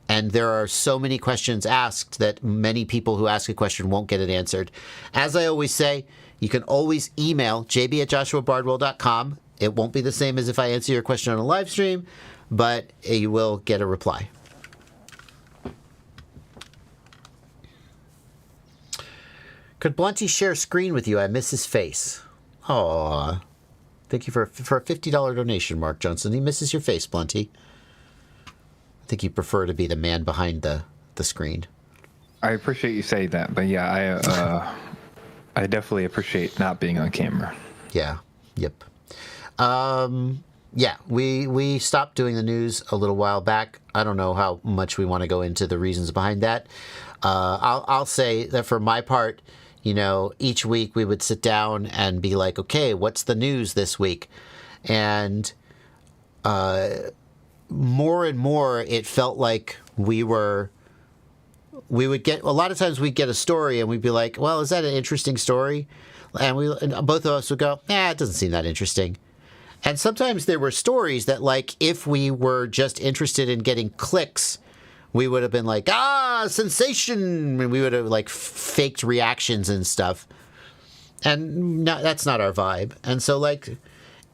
And there are so many questions asked that many people who ask a question won't get it answered. As I always say, you can always email jb@joshuabardwell.com. It won't be the same as if I answer your question on a live stream, but you will get a reply. Could Blunty share screen with you? I miss his face. Aw. Thank you for a $50 donation, Mark Johnson. He misses your face, Blunty. I think you prefer to be the man behind the screen. I appreciate you saying that, but yeah, I definitely appreciate not being on camera. Yeah. Yep. Yeah, we stopped doing the news a little while back. I don't know how much we want to go into the reasons behind that. I'll say that for my part, you know, each week we would sit down and be like, okay, what's the news this week? And more and more, it felt like we would get, a lot of times we'd get a story and we'd be like, well, is that an interesting story? And both of us would go, it doesn't seem that interesting. And sometimes there were stories that, like, if we were just interested in getting clicks, we would have been like, sensation! And we would have, like, faked reactions and stuff. And that's not our vibe. And so, like,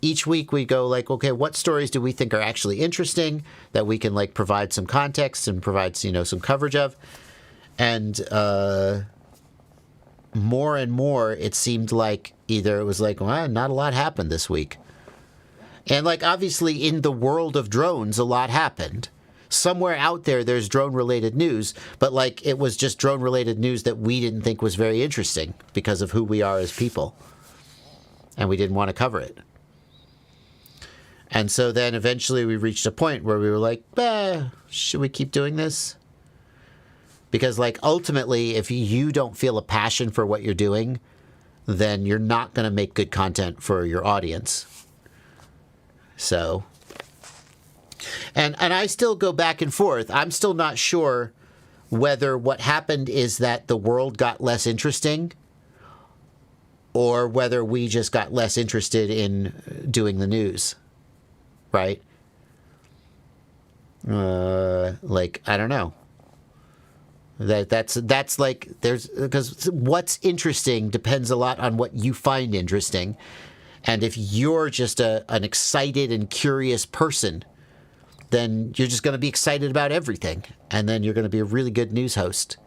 each week we go, like, okay, what stories do we think are actually interesting that we can, like, provide some context and provide, you know, some coverage of? And more and more, it seemed like either it was like, well, not a lot happened this week. And, like, obviously in the world of drones, a lot happened. Somewhere out there, there's drone-related news, but, like, it was just drone-related news that we didn't think was very interesting because of who we are as people. And we didn't want to cover it. And so then eventually we reached a point where we were like, should we keep doing this? Because, like, ultimately, if you don't feel a passion for what you're doing, then you're not going to make good content for your audience. So, and I still go back and forth. I'm still not sure whether what happened is that the world got less interesting or whether we just got less interested in doing the news. Right? Like, I don't know. That's like, because what's interesting depends a lot on what you find interesting. And if you're just an excited and curious person, then you're just going to be excited about everything. And then you're going to be a really good news host.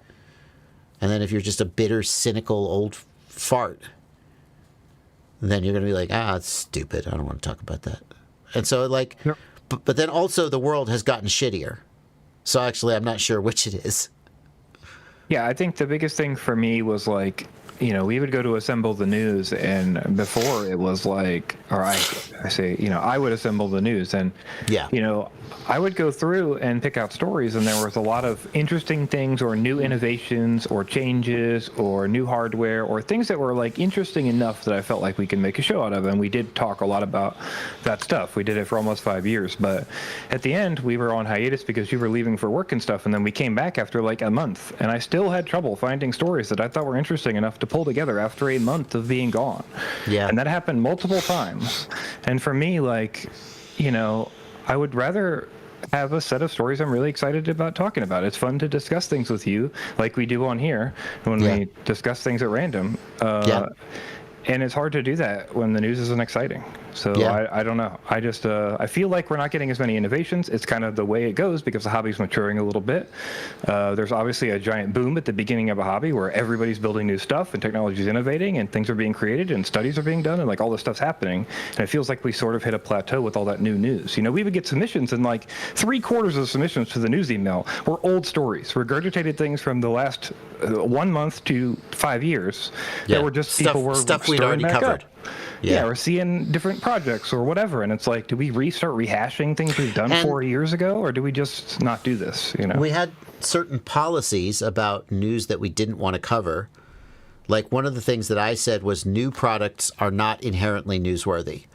And then if you're just a bitter, cynical old fart, then you're going to be like, it's stupid. I don't want to talk about that. And so, like, yep. But then also the world has gotten shittier. So actually, I'm not sure which it is. Yeah, I think the biggest thing for me was, like, you know, we would go to assemble the news, and before it was like, or I say, you know, I would assemble the news, and, yeah, you know, I would go through and pick out stories, and there was a lot of interesting things or new innovations or changes or new hardware or things that were, like, interesting enough that I felt like we could make a show out of. And we did talk a lot about that stuff. We did it for almost 5 years. But at the end, we were on hiatus because you were leaving for work and stuff. And then we came back after like a month. And I still had trouble finding stories that I thought were interesting enough to pull together after a month of being gone. Yeah. And that happened multiple times. And for me, like, you know, I would rather have a set of stories I'm really excited about talking about. It's fun to discuss things with you like we do on here when we discuss things at random. And it's hard to do that when the news isn't exciting. So I don't know. I just I feel like we're not getting as many innovations. It's kind of the way it goes because the hobby's maturing a little bit. There's obviously a giant boom at the beginning of a hobby where everybody's building new stuff and technology's innovating and things are being created and studies are being done and like all this stuff's happening. And it feels like we sort of hit a plateau with all that new news. You know, we would get submissions and like 3/4 of the submissions to the news email were old stories, regurgitated things from the last 1 month to 5 years that were just stuff we'd already covered. Yeah, or seeing different projects or whatever, and it's like, do we start rehashing things we've done 4 years ago, or do we just not do this? You know, we had certain policies about news that we didn't want to cover. Like one of the things that I said was new products are not inherently newsworthy.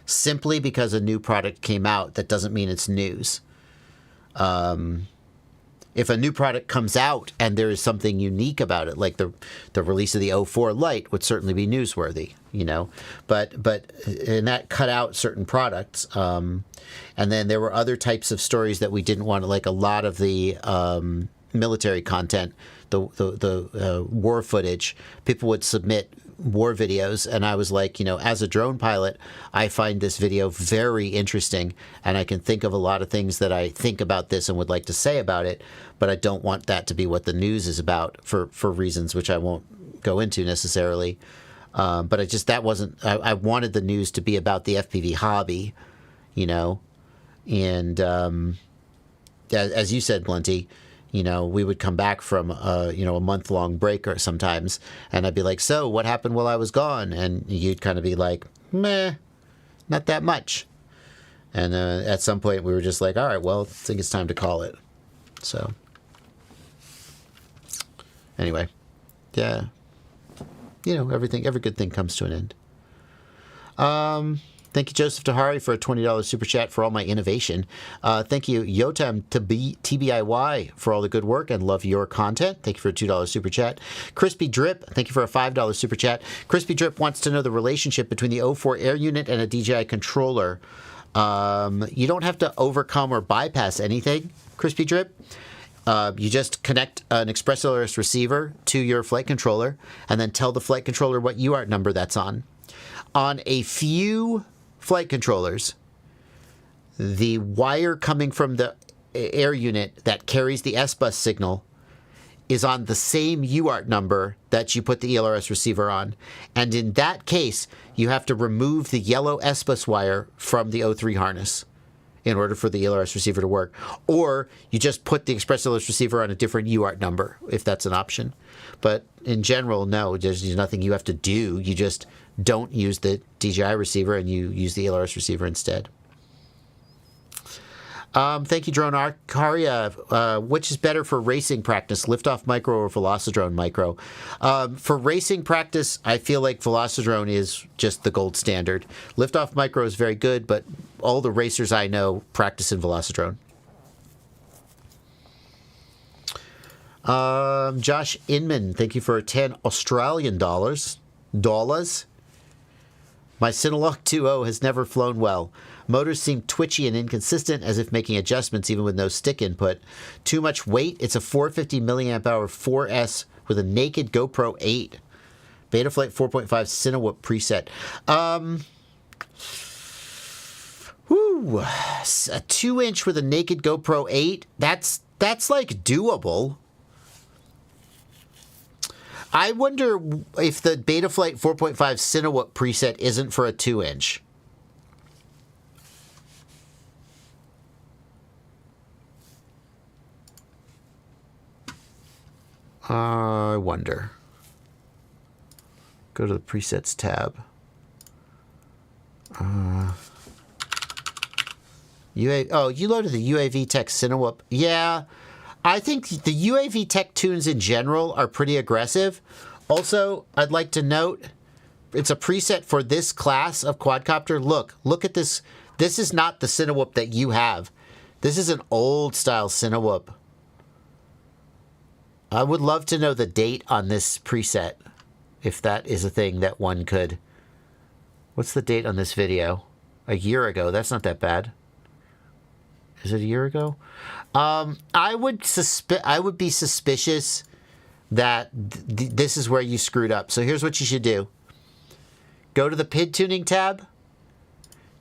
Simply because a new product came out, that doesn't mean it's news. if a new product comes out and there is something unique about it, like the release of the O4 Lite would certainly be newsworthy, you know. But and that cut out certain products. And then there were other types of stories that we didn't want to, like a lot of the military content, the war footage. People would submit war videos, and I was like, you know, as a drone pilot, I find this video very interesting, and I can think of a lot of things that I think about this and would like to say about it, but I don't want that to be what the news is about for reasons which I won't go into necessarily. But I just, that wasn't, I wanted the news to be about the FPV hobby, you know, and as you said, Blunty, you know, we would come back from, you know, a month-long break or sometimes, and I'd be like, so what happened while I was gone? And you'd kind of be like, meh, not that much. And at some point we were just like, all right, well, I think it's time to call it. So anyway, yeah, you know, every good thing comes to an end. Thank you, Joseph Tahari, for a $20 super chat for all my innovation. Thank you, Yotam TBIY, for all the good work and love your content. Thank you for a $2 super chat. Crispy Drip, thank you for a $5 super chat. Crispy Drip wants to know the relationship between the O4 air unit and a DJI controller. You don't have to overcome or bypass anything, Crispy Drip. You just connect an Express ELRS receiver to your flight controller and then tell the flight controller what UART number that's on. On a few flight controllers, the wire coming from the air unit that carries the S-bus signal is on the same UART number that you put the ELRS receiver on. And in that case, you have to remove the yellow S-bus wire from the O3 harness in order for the ELRS receiver to work. Or you just put the Express ELRS receiver on a different UART number, if that's an option. But in general, no, there's nothing you have to do. You just don't use the DJI receiver and you use the ELRS receiver instead. Thank you, Drone Arcaria. Which is better for racing practice, Liftoff Micro or Velocidrone Micro? For racing practice, I feel like Velocidrone is just the gold standard. Liftoff Micro is very good, but all the racers I know practice in Velocidrone. Josh Inman, thank you for 10 Australian dollars. My Cinelog 2.0 has never flown well. Motors seem twitchy and inconsistent, as if making adjustments even with no stick input. Too much weight. It's a 450 milliamp hour 4S with a naked GoPro 8. Betaflight 4.5 Cinewhoop preset. A 2-inch with a naked GoPro 8. That's like doable. I wonder if the Betaflight 4.5 Cinewhoop preset isn't for a 2-inch. I wonder. Go to the presets tab. You loaded the UAV Tech Cinewhoop. Yeah. I think the UAV Tech tunes in general are pretty aggressive. Also, I'd like to note, it's a preset for this class of quadcopter. Look at this. This is not the Cinewhoop that you have. This is an old style Cinewhoop. I would love to know the date on this preset, if that is a thing that one could. What's the date on this video? A year ago. That's not that bad. Is it a year ago? I would be suspicious that this is where you screwed up. So here's what you should do. Go to the PID tuning tab.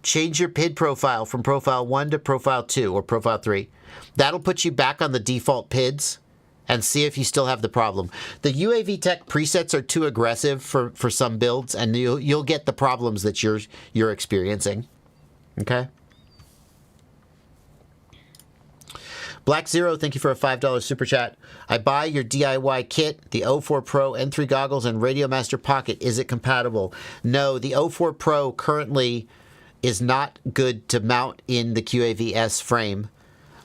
Change your PID profile from profile 1 to profile 2 or profile 3. That'll put you back on the default PIDs and see if you still have the problem. The UAV Tech presets are too aggressive for some builds, and you'll get the problems that you're experiencing. Okay? Black Zero, thank you for a $5 super chat. I buy your DIY kit, the O4 Pro, N3 goggles, and Radiomaster Pocket. Is it compatible? No, the O4 Pro currently is not good to mount in the QAV-S frame.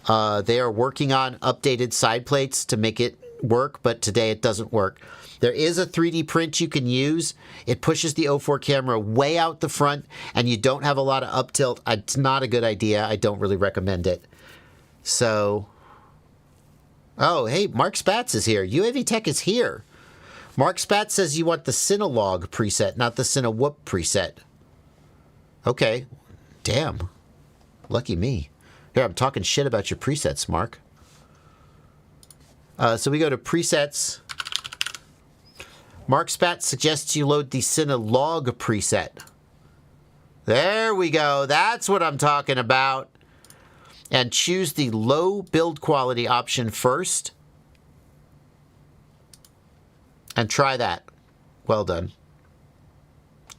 They are working on updated side plates to make it work, but today it doesn't work. There is a 3D print you can use. It pushes the O4 camera way out the front, and you don't have a lot of up tilt. It's not a good idea. I don't really recommend it. So, Oh, hey, Mark Spatz is here. UAV Tech is here. Mark Spatz says you want the Cinelog preset, not the Cinewhoop preset. Okay. Damn. Lucky me. Here, I'm talking shit about your presets, Mark. So we go to presets. Mark Spatz suggests you load the Cinelog preset. There we go. That's what I'm talking about. And choose the low build quality option first. And try that. Well done.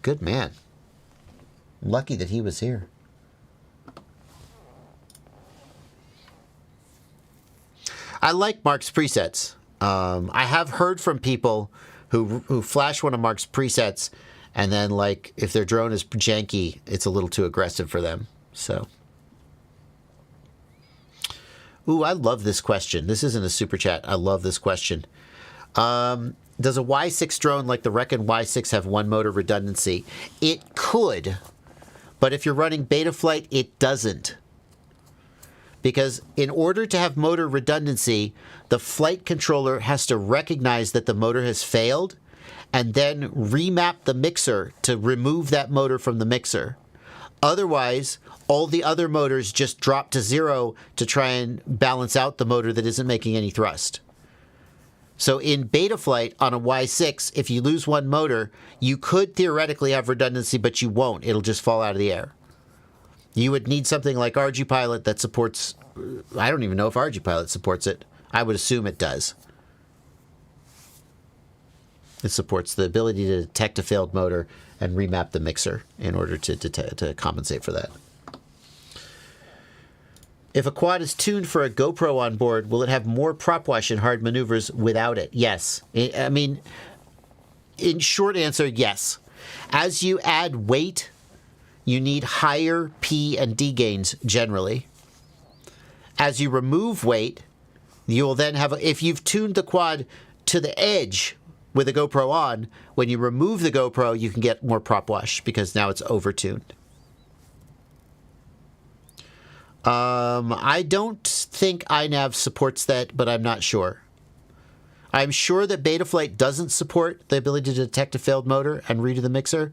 Good man. Lucky that he was here. I like Mark's presets. I have heard from people who flash one of Mark's presets, and then, like, if their drone is janky, it's a little too aggressive for them. So, ooh, I love this question. This isn't a super chat. I love this question. Does a Y6 drone like the Recon Y6 have one motor redundancy? It could, but if you're running Betaflight, it doesn't. Because in order to have motor redundancy, the flight controller has to recognize that the motor has failed and then remap the mixer to remove that motor from the mixer. Otherwise, all the other motors just drop to 0 to try and balance out the motor that isn't making any thrust. So in Betaflight on a Y6, if you lose one motor, you could theoretically have redundancy, but you won't. It'll just fall out of the air. You would need something like RGPilot that supports... I don't even know if RGPilot supports it. I would assume it does. It supports the ability to detect a failed motor and remap the mixer in order to compensate for that. If a quad is tuned for a GoPro on board, will it have more propwash in hard maneuvers without it? Yes. I mean, in short answer, yes. As you add weight, you need higher P and D gains generally. As you remove weight, you will then have, if you've tuned the quad to the edge with a GoPro on, when you remove the GoPro, you can get more prop wash because now it's over-tuned. I don't think iNav supports that, but I'm not sure. I'm sure that Betaflight doesn't support the ability to detect a failed motor and redo the mixer.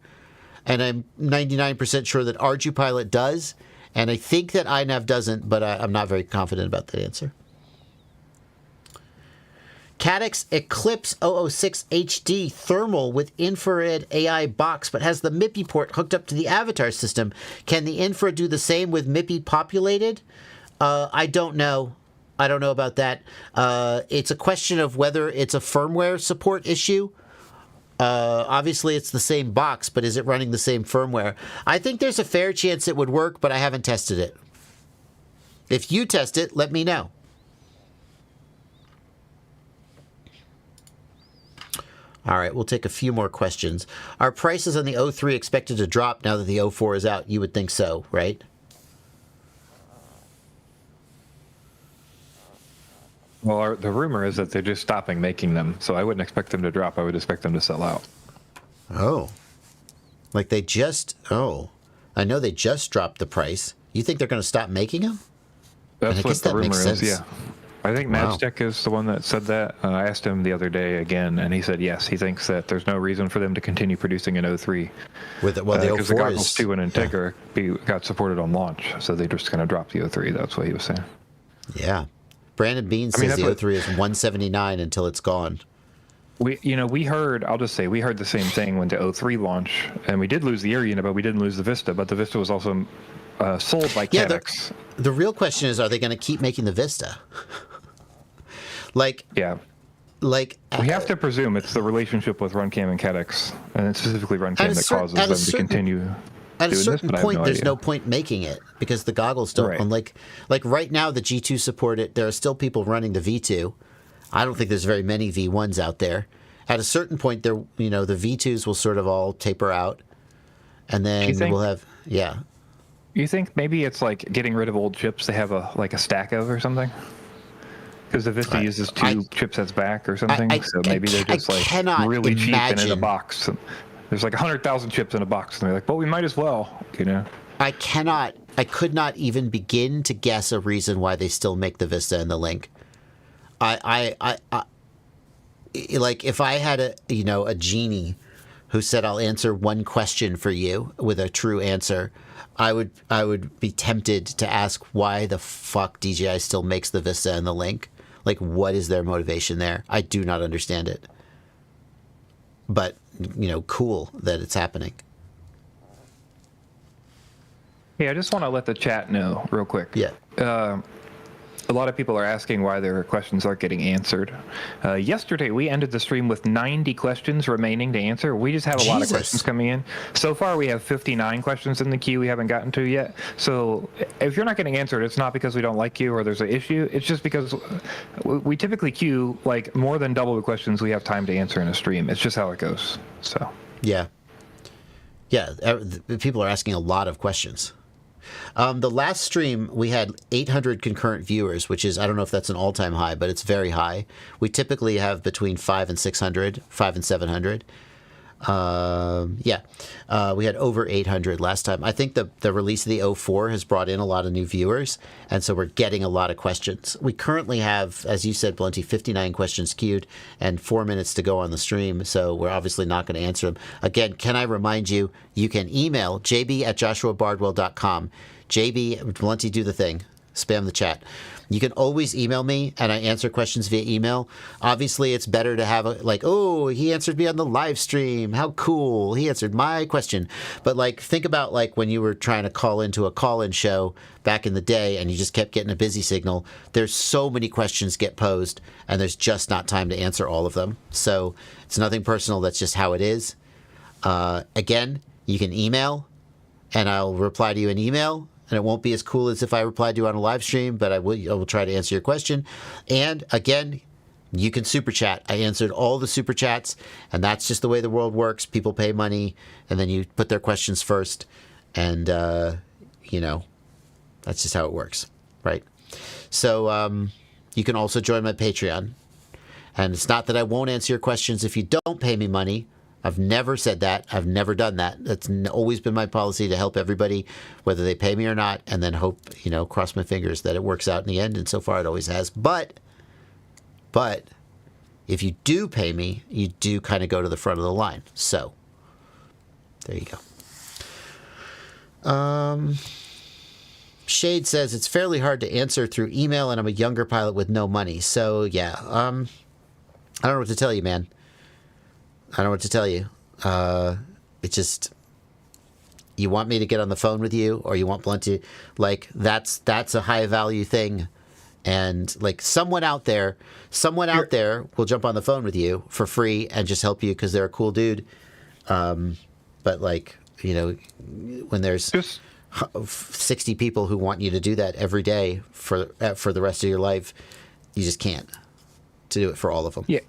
And I'm 99% sure that RGPilot does. And I think that iNav doesn't, but I'm not very confident about that answer. Caddx Eclipse 006 HD thermal with infrared AI box, but has the MIPI port hooked up to the Avatar system. Can the infra do the same with MIPI populated? I don't know. I don't know about that. It's a question of whether it's a firmware support issue. Obviously, it's the same box, but is it running the same firmware? I think there's a fair chance it would work, but I haven't tested it. If you test it, let me know. All right, we'll take a few more questions. Are prices on the O3 expected to drop now that the O4 is out? You would think so, right? Well, the rumor is that they're just stopping making them, so I wouldn't expect them to drop. I would expect them to sell out. Oh. Like they just... Oh. I know they just dropped the price. You think they're going to stop making them? That's what the rumor is, yeah. I think Magtech is the one that said that. I asked him the other day again, and he said yes. He thinks that there's no reason for them to continue producing an O3. With the O4 because the Goggles 2 and Integra got supported on launch, so they're just going to drop the O3. That's what he was saying. Yeah. Brandon Bean says the O3 is $179 until it's gone. We heard, I'll just say, we heard the same thing when the O3 launched, and we did lose the Air unit, but we didn't lose the Vista. But the Vista was also sold by Caddx. The real question is, are they going to keep making the Vista? We have to presume it's the relationship with Runcam and Caddx, and specifically Runcam that causes them to continue. At a certain point, there's no point making it because the goggles don't. Right. Like right now, the G2 support it. There are still people running the V2. I don't think there's very many V1s out there. At a certain point, the V2s will sort of all taper out, and then we'll have You think maybe it's like getting rid of old chips they have a stack of or something? Because the Vista uses two chipsets back or something, so maybe they're just really cheap and in a box. There's like 100,000 chips in a box, and they're like, well, we might as well, I could not even begin to guess a reason why they still make the Vista and the Link. like if I had a genie who said I'll answer one question for you with a true answer, I would be tempted to ask why the fuck DJI still makes the Vista and the Link. Like, what is their motivation there? I do not understand it. But, cool that it's happening. Yeah, I just want to let the chat know real quick. Yeah. A lot of people are asking why their questions aren't getting answered. Yesterday, we ended the stream with 90 questions remaining to answer. We just have a lot of questions coming in. So far, we have 59 questions in the queue we haven't gotten to yet. So if you're not getting answered, it's not because we don't like you or there's an issue. It's just because we typically queue like more than double the questions we have time to answer in a stream. It's just how it goes. So yeah. People are asking a lot of questions. The last stream, we had 800 concurrent viewers, which is, I don't know if that's an all-time high, but it's very high. We typically have between 500 and 600, 500 and 700. We had over 800 last time. I think the release of the O4 has brought in a lot of new viewers, and so we're getting a lot of questions. We currently have, as you said, Blunty, 59 questions queued and 4 minutes to go on the stream, so we're obviously not going to answer them. Again, can I remind you, you can email jb@joshuabardwell.com. JB, Blunty, do the thing. Spam the chat. You can always email me, and I answer questions via email. Obviously, it's better to have oh, he answered me on the live stream. How cool. He answered my question. But think about when you were trying to call into a call-in show back in the day and you just kept getting a busy signal. There's so many questions get posed, and there's just not time to answer all of them. So it's nothing personal. That's just how it is. Again, you can email, and I'll reply to you in email. And it won't be as cool as if I replied to you on a live stream, but I will try to answer your question. And again, you can super chat. I answered all the super chats, and that's just the way the world works. People pay money, and then you put their questions first, and that's just how it works, right? So you can also join my Patreon, and it's not that I won't answer your questions if you don't pay me money. I've never said that. I've never done that. That's always been my policy to help everybody, whether they pay me or not, and then hope, cross my fingers that it works out in the end, and so far it always has. But if you do pay me, you do kind of go to the front of the line. So there you go. Shade says it's fairly hard to answer through email, and I'm a younger pilot with no money. So yeah, I don't know what to tell you, man. I don't know what to tell you. It's just, you want me to get on the phone with you, or you want Blunty, that's a high value thing. And someone out there will jump on the phone with you for free and just help you because they're a cool dude. But when there's 60 people who want you to do that every day for the rest of your life, you just can't to do it for all of them. Yeah.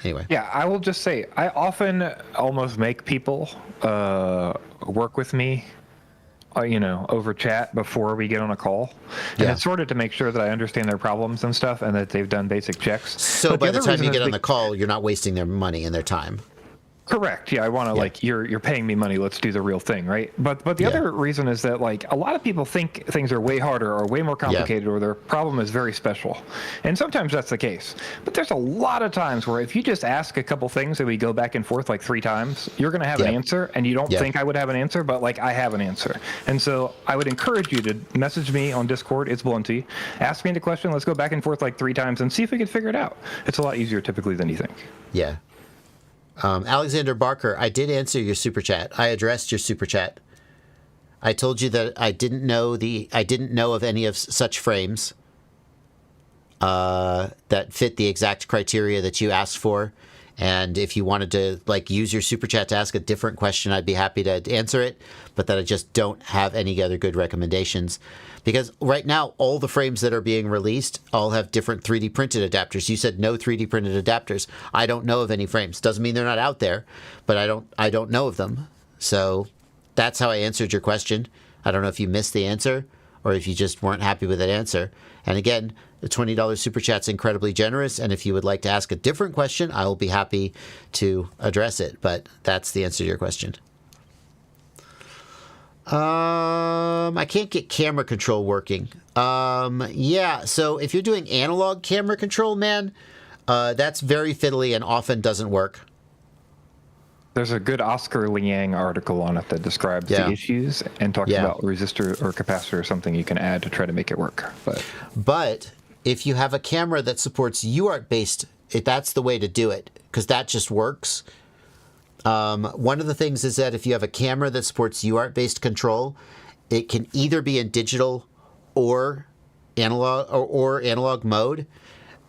Anyway. Yeah, I will just say, I often almost make people work with me, over chat before we get on a call. And it's sort of to make sure that I understand their problems and stuff and that they've done basic checks. So by the time you get on the call, you're not wasting their money and their time. Correct. Yeah, I want to you're paying me money. Let's do the real thing, right? But the other reason is that a lot of people think things are way harder or way more complicated or their problem is very special, and sometimes that's the case. But there's a lot of times where if you just ask a couple things and we go back and forth 3 times, you're going to have an answer, and you don't think I would have an answer, but I have an answer. And so I would encourage you to message me on Discord. It's Blunty. Ask me the question. Let's go back and forth 3 times and see if we can figure it out. It's a lot easier typically than you think. Yeah. Alexander Barker, I did answer your super chat. I addressed your super chat. I told you that I didn't know of any of such frames that fit the exact criteria that you asked for. And if you wanted to use your super chat to ask a different question, I'd be happy to answer it, but that I just don't have any other good recommendations. Because right now, all the frames that are being released all have different 3D printed adapters. You said no 3D printed adapters. I don't know of any frames. Doesn't mean they're not out there, but I don't know of them. So that's how I answered your question. I don't know if you missed the answer or if you just weren't happy with that answer. And again, the $20 super chat's incredibly generous, and if you would like to ask a different question, I will be happy to address it. But that's the answer to your question. I can't get camera control working. Yeah, so if you're doing analog camera control, man, that's very fiddly and often doesn't work. There's a good Oscar Liang article on it that describes the issues and talks about resistor or capacitor or something you can add to try to make it work. But if you have a camera that supports UART-based, that's the way to do it, because that just works. One of the things is that if you have a camera that supports UART-based control, it can either be in digital or analog mode,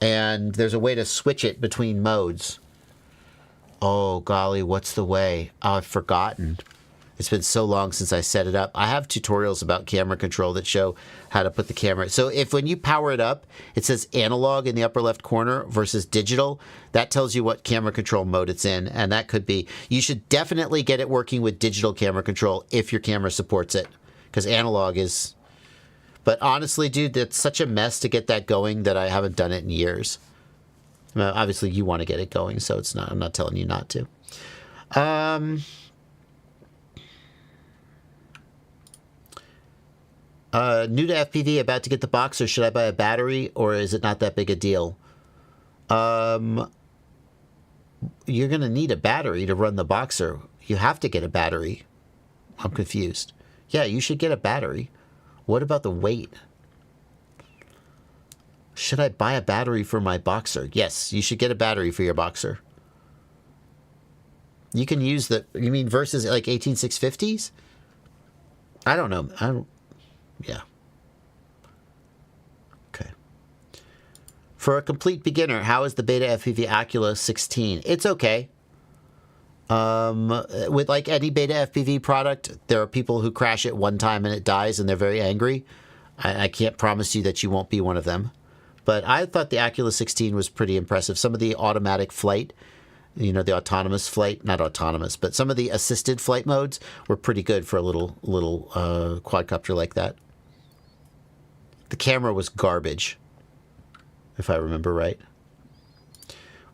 and there's a way to switch it between modes. Oh, golly, what's the way? Oh, I've forgotten. It's been so long since I set it up. I have tutorials about camera control that show how to put the camera. So when you power it up, it says analog in the upper left corner versus digital. That tells you what camera control mode it's in. And that could be, you should definitely get it working with digital camera control if your camera supports it. Because analog is, but honestly, dude, that's such a mess to get that going that I haven't done it in years. Well, obviously you want to get it going, so it's not, I'm not telling you not to. New to FPV, about to get the Boxer. Should I buy a battery, or is it not that big a deal? You're going to need a battery to run the Boxer. You have to get a battery. I'm confused. Yeah, you should get a battery. What about the weight? Should I buy a battery for my Boxer? Yes, you should get a battery for your Boxer. You can use the, you mean versus like 18650s? I don't know. Yeah. Okay. For a complete beginner, how is the BetaFPV Aquila 16? It's okay. With like any BetaFPV product, there are people who crash it one time and it dies and they're very angry. I can't promise you that you won't be one of them. But I thought the Aquila 16 was pretty impressive. Some of the automatic flight, you know, the autonomous flight, not autonomous, but some of the assisted flight modes were pretty good for a little quadcopter like that. The camera was garbage, if I remember right.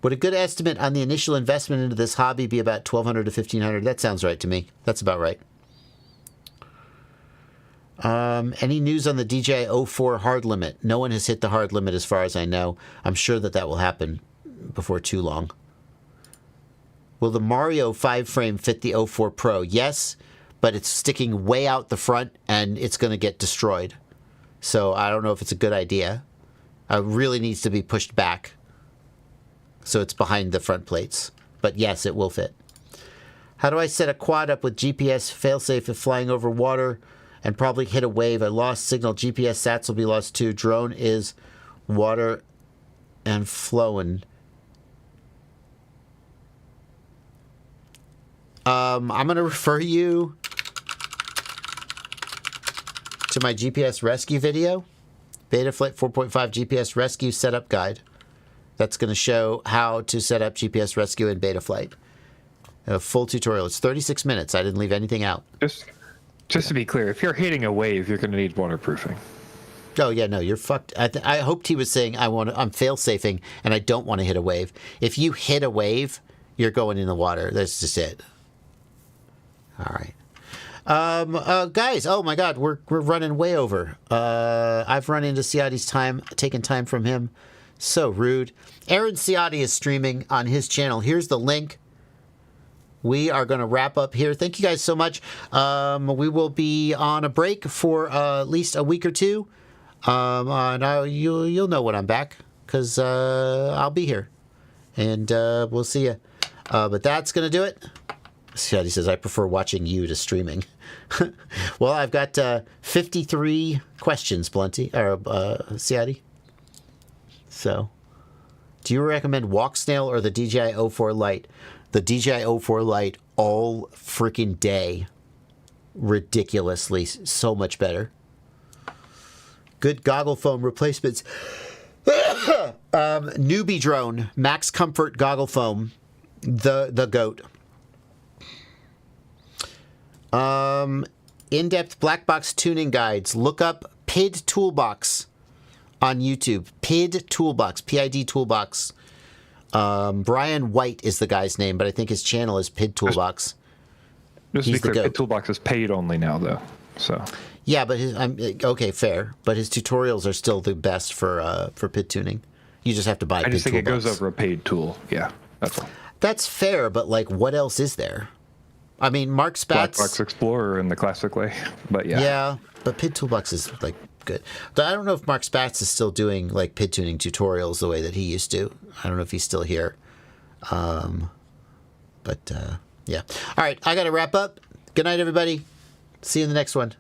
Would a good estimate on the initial investment into this hobby be about $1,200 to $1,500? That sounds right to me. That's about right. Any news on the DJI O4 hard limit? No one has hit the hard limit as far as I know. I'm sure that will happen before too long. Will the Mario 5-frame fit the O4 Pro? Yes, but it's sticking way out the front and it's going to get destroyed. So I don't know if it's a good idea. It really needs to be pushed back so it's behind the front plates. But yes, it will fit. How do I set a quad up with GPS failsafe if flying over water and probably hit a wave? I lost signal. GPS sats will be lost too. Drone is water and flowing. I'm going to refer you to my GPS rescue video, Betaflight 4.5 GPS rescue setup guide. That's going to show how to set up GPS rescue in Betaflight. A full tutorial. It's 36 minutes. I didn't leave anything out. Just to be clear, if you're hitting a wave, you're going to need waterproofing. Oh yeah, no, you're fucked. I hoped he was saying I'm fail-safing and I don't want to hit a wave. If you hit a wave, you're going in the water. That's just it. All right. Guys, oh my God, we're running way over. I've run into Ciati's time, taken time from him. So rude. Aaron Ciati is streaming on his channel. Here's the link. We are going to wrap up here. Thank you guys so much. We will be on a break for at least a week or two. You'll know when I'm back because I'll be here. And we'll see you. But that's going to do it. Ciati says, I prefer watching you to streaming. Well, I've got 53 questions, Ciati. So, do you recommend Walksnail or the DJI O4 Lite? The DJI O4 Lite all freaking day. Ridiculously, so much better. Good goggle foam replacements. Newbie drone, max comfort goggle foam, the goat. In-depth black box tuning guides. Look up PID Toolbox on YouTube. PID Toolbox, PID Toolbox. Brian White is the guy's name, but I think his channel is PID Toolbox. Just He's to be the clear, goat. Pit Toolbox is paid only now, though. So Yeah, but okay, fair. But his tutorials are still the best for pit tuning. You just have to buy. I just think it goes over a paid tool. Yeah, that's all. That's fair, but like, what else is there? I mean, Mark Spatz. Blackbox Explorer in the classic way, but yeah. Yeah, but Pit Toolbox is like good. But I don't know if Mark Spatz is still doing like pit tuning tutorials the way that he used to. I don't know if he's still here. But yeah. All right, I got to wrap up. Good night, everybody. See you in the next one.